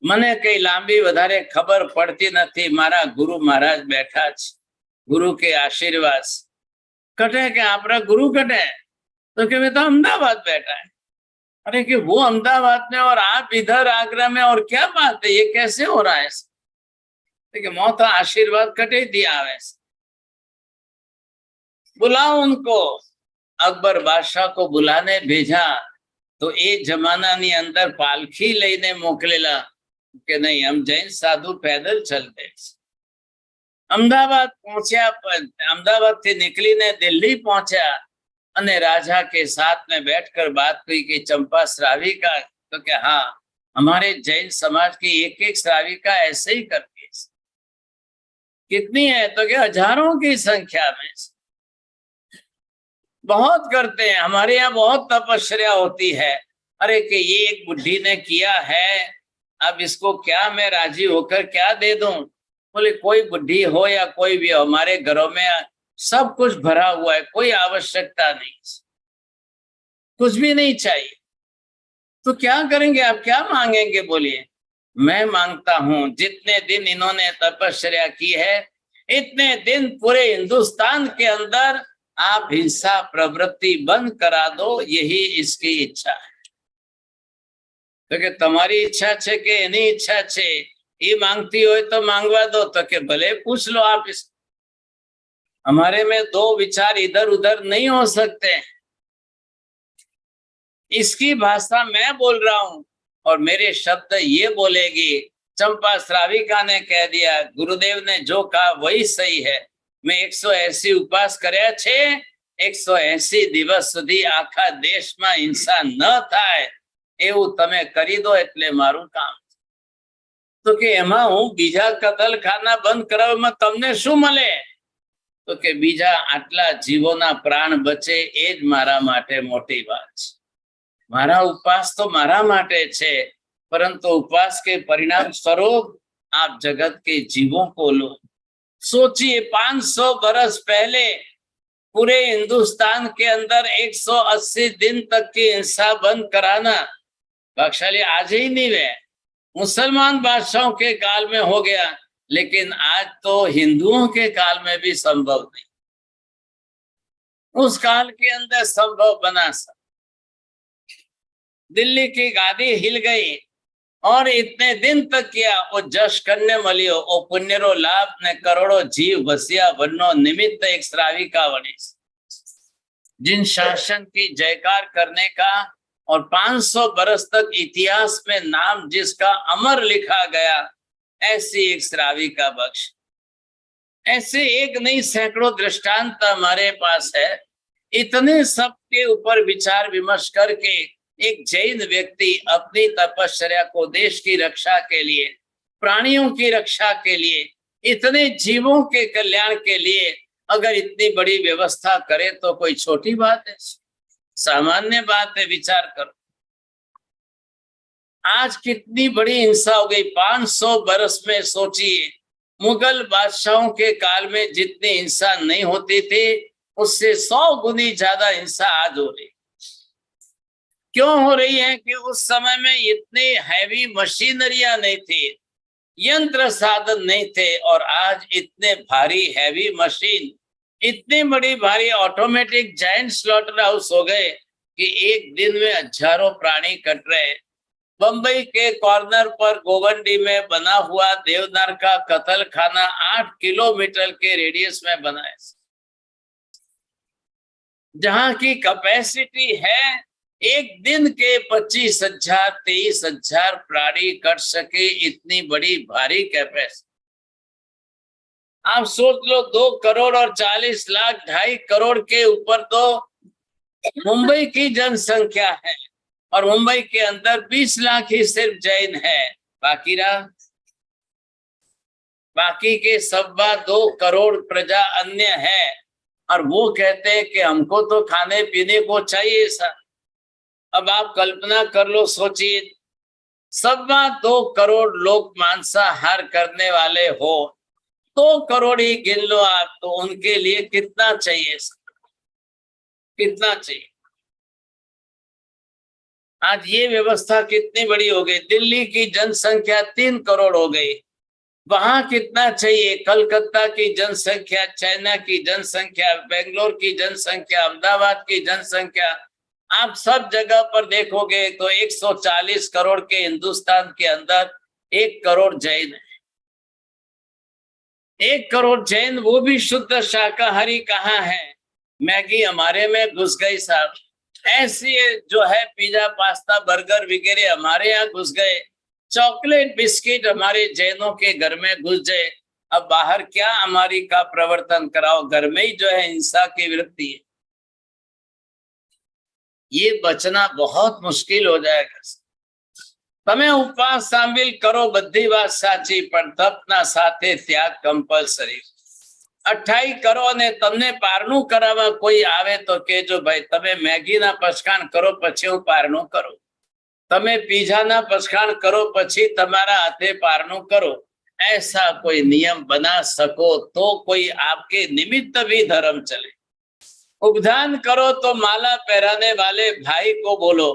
मने कई लांबी वधारे खबर पड़ती नहीं, मारा गुरु महाराज बैठा छ, गुरु के आशीर्वाद। कटे के आपरा गुरु कटे तो कि मैं तो अहमदाबाद बैठा है। अरे कि वो अहमदाबाद में और आप इधर आगरा में, और क्या बात है, ये कैसे हो रहा है? देखिए मौत आशीर्वाद कटे दिया वैसे। बुलाओ उनको। अकबर बादशाह को बुलाने भेजा तो ए जमाना नी अंदर पालखी लईने मोकलेला કે નહીં, हम जैन साधु पैदल चलते। अहमदाबाद पहुंचा, अहमदाबाद થી નીકળીને दिल्ली पहुंचा અને राजा के साथ में बैठकर बात हुई कि चंपा श्राविका, तो क्या हाँ, हमारे जैन समाज की एक एक श्राविका ऐसे ही करती है। कितनी है? तो क्या हजारों की संख्या में, बहुत करते हैं। हमारे यहाँ बहुत तपस्या होती है। अरे कि ये एक बुढ़ी ने किया है, अब इसको क्या मैं राजी होकर क्या दे दूं? बोले कोई बुढ़ी हो या कोई भी हो, हमारे घरों में सब कुछ भरा हुआ है, कोई आवश्यकता नहीं, कुछ भी नहीं चाहिए। तो क्या करेंगे आप, क्या मांगेंगे? बोलिए। मैं मांगता हूं जितने दिन इन्होंने तपस्या की है, इतने दिन पूरे हिंदुस्तान के अंदर आप हिंसा प्रवृत्ति बंद करा दो, यही इसकी इच्छा है। तो के तुम्हारी इच्छा छे के एनी इच्छा छे, ये मांगती हो तो मांगवा दो। तो के भले पूछ लो आप इस, हमारे में दो विचार इधर उधर नहीं हो सकते। इसकी भाषा मैं बोल रहा हूं और मेरे शब्द ये बोलेगी। चंपा श्राविका ने कह दिया, गुरुदेव ने जो कहा वही सही है। मैं 180 उपवास કર્યા છે, 180 દિવસ સુધી આખા દેશમાં હિંસા ન થાય એવું તમે કરી દો એટલે મારું કામ। તો કે એમાં હું બીજા કતલખાના બંધ કરાવવામાં તમને શું મળે? તો કે બીજા આટલા જીવોના પ્રાણ બચે એ જ મારા માટે મોટી વાત છે। મારા ઉપવાસ તો મારા માટે છે, परंतु उपवास के परिणाम स्वरूप आप जगत के जीवों को लो। सोचिए 500 बरस पहले पूरे हिंदुस्तान के अंदर 180 दिन तक की हिंसा बंद कराना भाग्यशाली आज ही नहीं हुए, मुसलमान बादशाहों के काल में हो गया, लेकिन आज तो हिंदुओं के काल में भी संभव नहीं। उस काल के अंदर संभव बना सब। दिल्ली की गादी हिल गई और इतने दिन तक किया वो जश करने मलियो ओ पुण्यरो लाभ ने करोड़ों जीव बसिया वनो निमित्त एक श्राविका बनी। जिन शासन की जयकार करने का और 500 बरस तक इतिहास में नाम जिसका अमर लिखा गया, ऐसी एक श्राविका बख्श। ऐसे एक नहीं सैकड़ों दृष्टांत हमारे पास है। इतने सब के ऊपर विचार विमर्श करके एक जैन व्यक्ति अपनी तपस्या को देश की रक्षा के लिए, प्राणियों की रक्षा के लिए, इतने जीवों के कल्याण के लिए अगर इतनी बड़ी व्यवस्था करे तो कोई छोटी बात है? सामान्य बात है। विचार करो, आज कितनी बड़ी हिंसा हो गई 500 बरस में। सोचिए, मुगल बादशाहों के काल में जितनी हिंसा नहीं होती थी, उससे 100 गुनी ज्यादा हिंसा आज हो रही। क्यों हो रही है? कि उस समय में इतनी हैवी मशीनरियां नहीं थी, यंत्र साधन नहीं थे, और आज इतने भारी हैवी मशीन, इतनी बड़ी भारी ऑटोमेटिक जायंट स्लॉटर हाउस हो गए कि एक दिन में हजारों प्राणी कट रहे। बंबई के कॉर्नर पर गोवंडी में बना हुआ देवनार का कत्ल खाना 8 किलोमीटर के रेडियस में बना है, जहां की कैपेसिटी है एक दिन के 25,000 23,000 प्राणी कट सके, इतनी बड़ी भारी कैपेसिटी। आप सोच लो, 2 करोड़ और 40 लाख 2.5 करोड़ के ऊपर तो मुंबई की जनसंख्या है, और मुंबई के अंदर 20 लाख ही सिर्फ जैन है। बाकी के 2.25 करोड़ प्रजा अन्य है, और वो कहते हैं कि हमको तो खाने पीने को चाहिए सर। अब आप कल्पना कर लो, सोचिए 2.25 करोड़ लोग मांसाहार करने वाले हो, 2 करोड़ ही गिन लो आप, तो उनके लिए कितना चाहिए सर? कितना चाहिए? आज ये व्यवस्था कितनी बड़ी हो गई। दिल्ली की जनसंख्या 3 करोड़ हो गई, वहां कितना चाहिए? कलकत्ता की जनसंख्या, चाइना की जनसंख्या, बेंगलोर की जनसंख्या, अहमदाबाद की जनसंख्या, आप सब जगह पर देखोगे तो 140 करोड़ के हिंदुस्तान के अंदर 1 करोड़ जैन है। 1 करोड़ जैन, वो भी शुद्ध शाकाहारी कहाँ है? मैगी हमारे में घुस गई साहब। ऐसी जो है पिज्जा पास्ता बर्गर वगैरह हमारे यहाँ घुस गए। चॉकलेट बिस्किट हमारे जैनों के घर में घुस गए। अब बाहर क्या हमारी का प्रवर्तन कराओ, घर में ही जो है हिंसा की वृत्ति है। ये बचना बहुत मुश्किल हो जाएगा। તમે ઉપવાસ સામેલ કરો બધી વાત સાચી, પણ તપના સાથે ત્યાગ કમ્પલસરી। 28 કરો ને તમને પારણું કરાવવા કોઈ આવે તો કહેજો ભાઈ તમે મેગીના પછખાણ કરો પછી હું પારણું કરું, તમે પીઝાના પછખાણ કરો પછી તમારા હાથે પારણું કરો। ऐसा कोई नियम बना सको तो कोई आपके निमित्त भी धर्म चले। उपदान करो तो माला पहराने वाले भाई को बोलो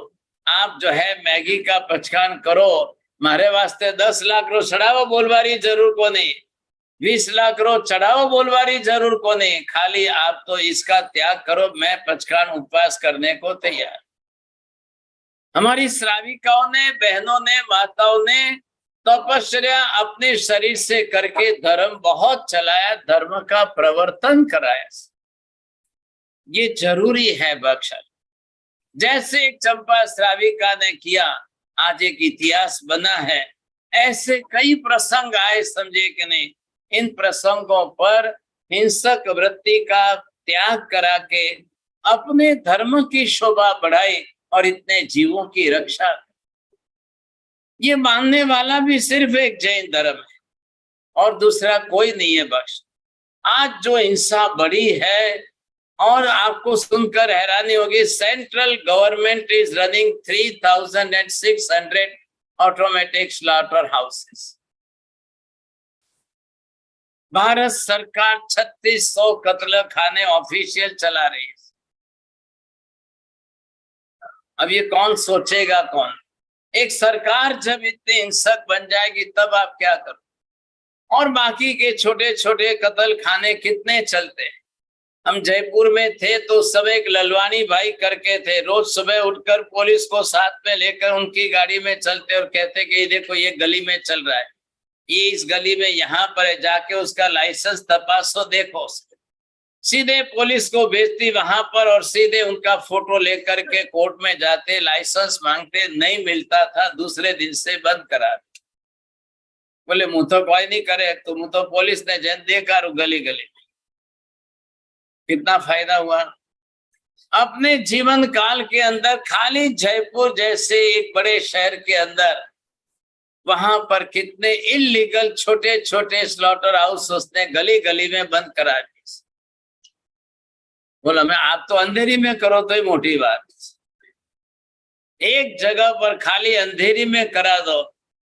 आप जो है मैगी का पछखाण करो, मारे वास्ते 10 लाख रो चढ़ावो बोलवारी जरूर को नहीं, 20 लाख रो चढ़ावो बोलवारी जरूर को नहीं, खाली आप तो इसका त्याग करो, मैं पछखाण उपवास करने को तैयार। हमारी श्राविकाओं ने, बहनों ने, माताओं ने तपस्या अपने शरीर से करके धर्म बहुत चलाया, धर्म का प्रवर्तन कराया। ये जरूरी है बख्शा। जैसे एक चंपा श्राविका ने किया, आज एक इतिहास बना है। ऐसे कई प्रसंग आए, समझे कि नहीं। इन प्रसंगों पर हिंसक वृत्ति का त्याग करा के अपने धर्म की शोभा बढ़ाई और इतने जीवों की रक्षा। ये मानने वाला भी सिर्फ एक जैन धर्म है और दूसरा कोई नहीं है बख्श। आज जो हिंसा बढ़ी है और आपको सुनकर हैरानी होगी, central government is running 3600 automatic slaughter houses. Bharat सरकार 3600 कत्ल खाने ऑफिशियल चला रही है। अब ये कौन सोचेगा कौन? एक सरकार जब इतनी हिंसक बन जाएगी तब आप क्या करो? और बाकी के छोटे छोटे कत्ल खाने कितने चलते हैं। हम जयपुर में थे तो सब एक ललवानी भाई करके थे, रोज सुबह उठकर पुलिस को साथ में लेकर उनकी गाड़ी में चलते और कहते कि देखो ये गली में चल रहा है, ये इस गली में यहाँ पर है, जाके उसका लाइसेंस तपासो देखो। सीधे पुलिस को भेजती वहां पर और सीधे उनका फोटो लेकर के कोर्ट में जाते, लाइसेंस मांगते, नहीं मिलता था, दूसरे दिन से बंद करा। बोले मुंह तो कोई नहीं करे, तो मुंह तो पुलिस ने जन देखा गली गली। कितना फायदा हुआ। अपने जीवन काल के अंदर खाली जयपुर जैसे एक बड़े शहर के अंदर वहां पर कितने इलीगल छोटे छोटे स्लॉटर हाउस उसने गली गली में बंद करा दिए। बोला मैं आप तो अंधेरी में करो तो ही मोटी बात, एक जगह पर खाली अंधेरी में करा दो,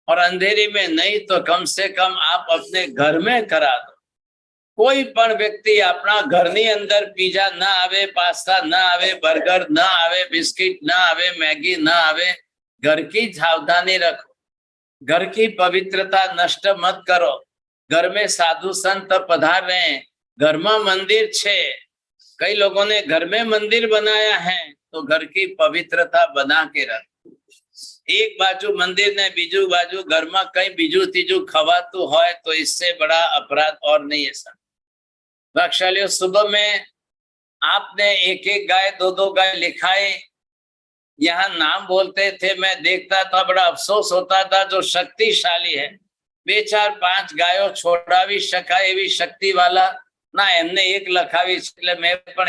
और अंधेरी में नहीं तो कम से कम आप अपने घर में करा दो। कोई पण व्यक्ति अपना घरनी अंदर पिज्जा ना आवे, पास्ता ना आवे, बर्गर ना आवे, बिस्किट ना आवे, मैगी ना आवे। घर की सावधानी रखो, घर की पवित्रता नष्ट मत करो। घर में साधु संत पधार रहे हैं, घर में मंदिर छे, कई लोगों ने घर में मंदिर बनाया है, तो घर की पवित्रता बना के रख। एक बाजू मंदिर ने बीजू बाजू घर में कई बीजू तीजू खवातु होय तो इससे बड़ा अपराध और नहीं है सर। भाग्यशाली सुबह में आपने एक एक गाय दो दो गाय लिखाए, यहाँ नाम बोलते थे, मैं देखता था बड़ा अफसोस होता था। जो शक्तिशाली है 2 4 5 गायों छोड़ावी शकाय एवी शक्ति वाला ना, एमने एक लखावी, એટલે मैं पण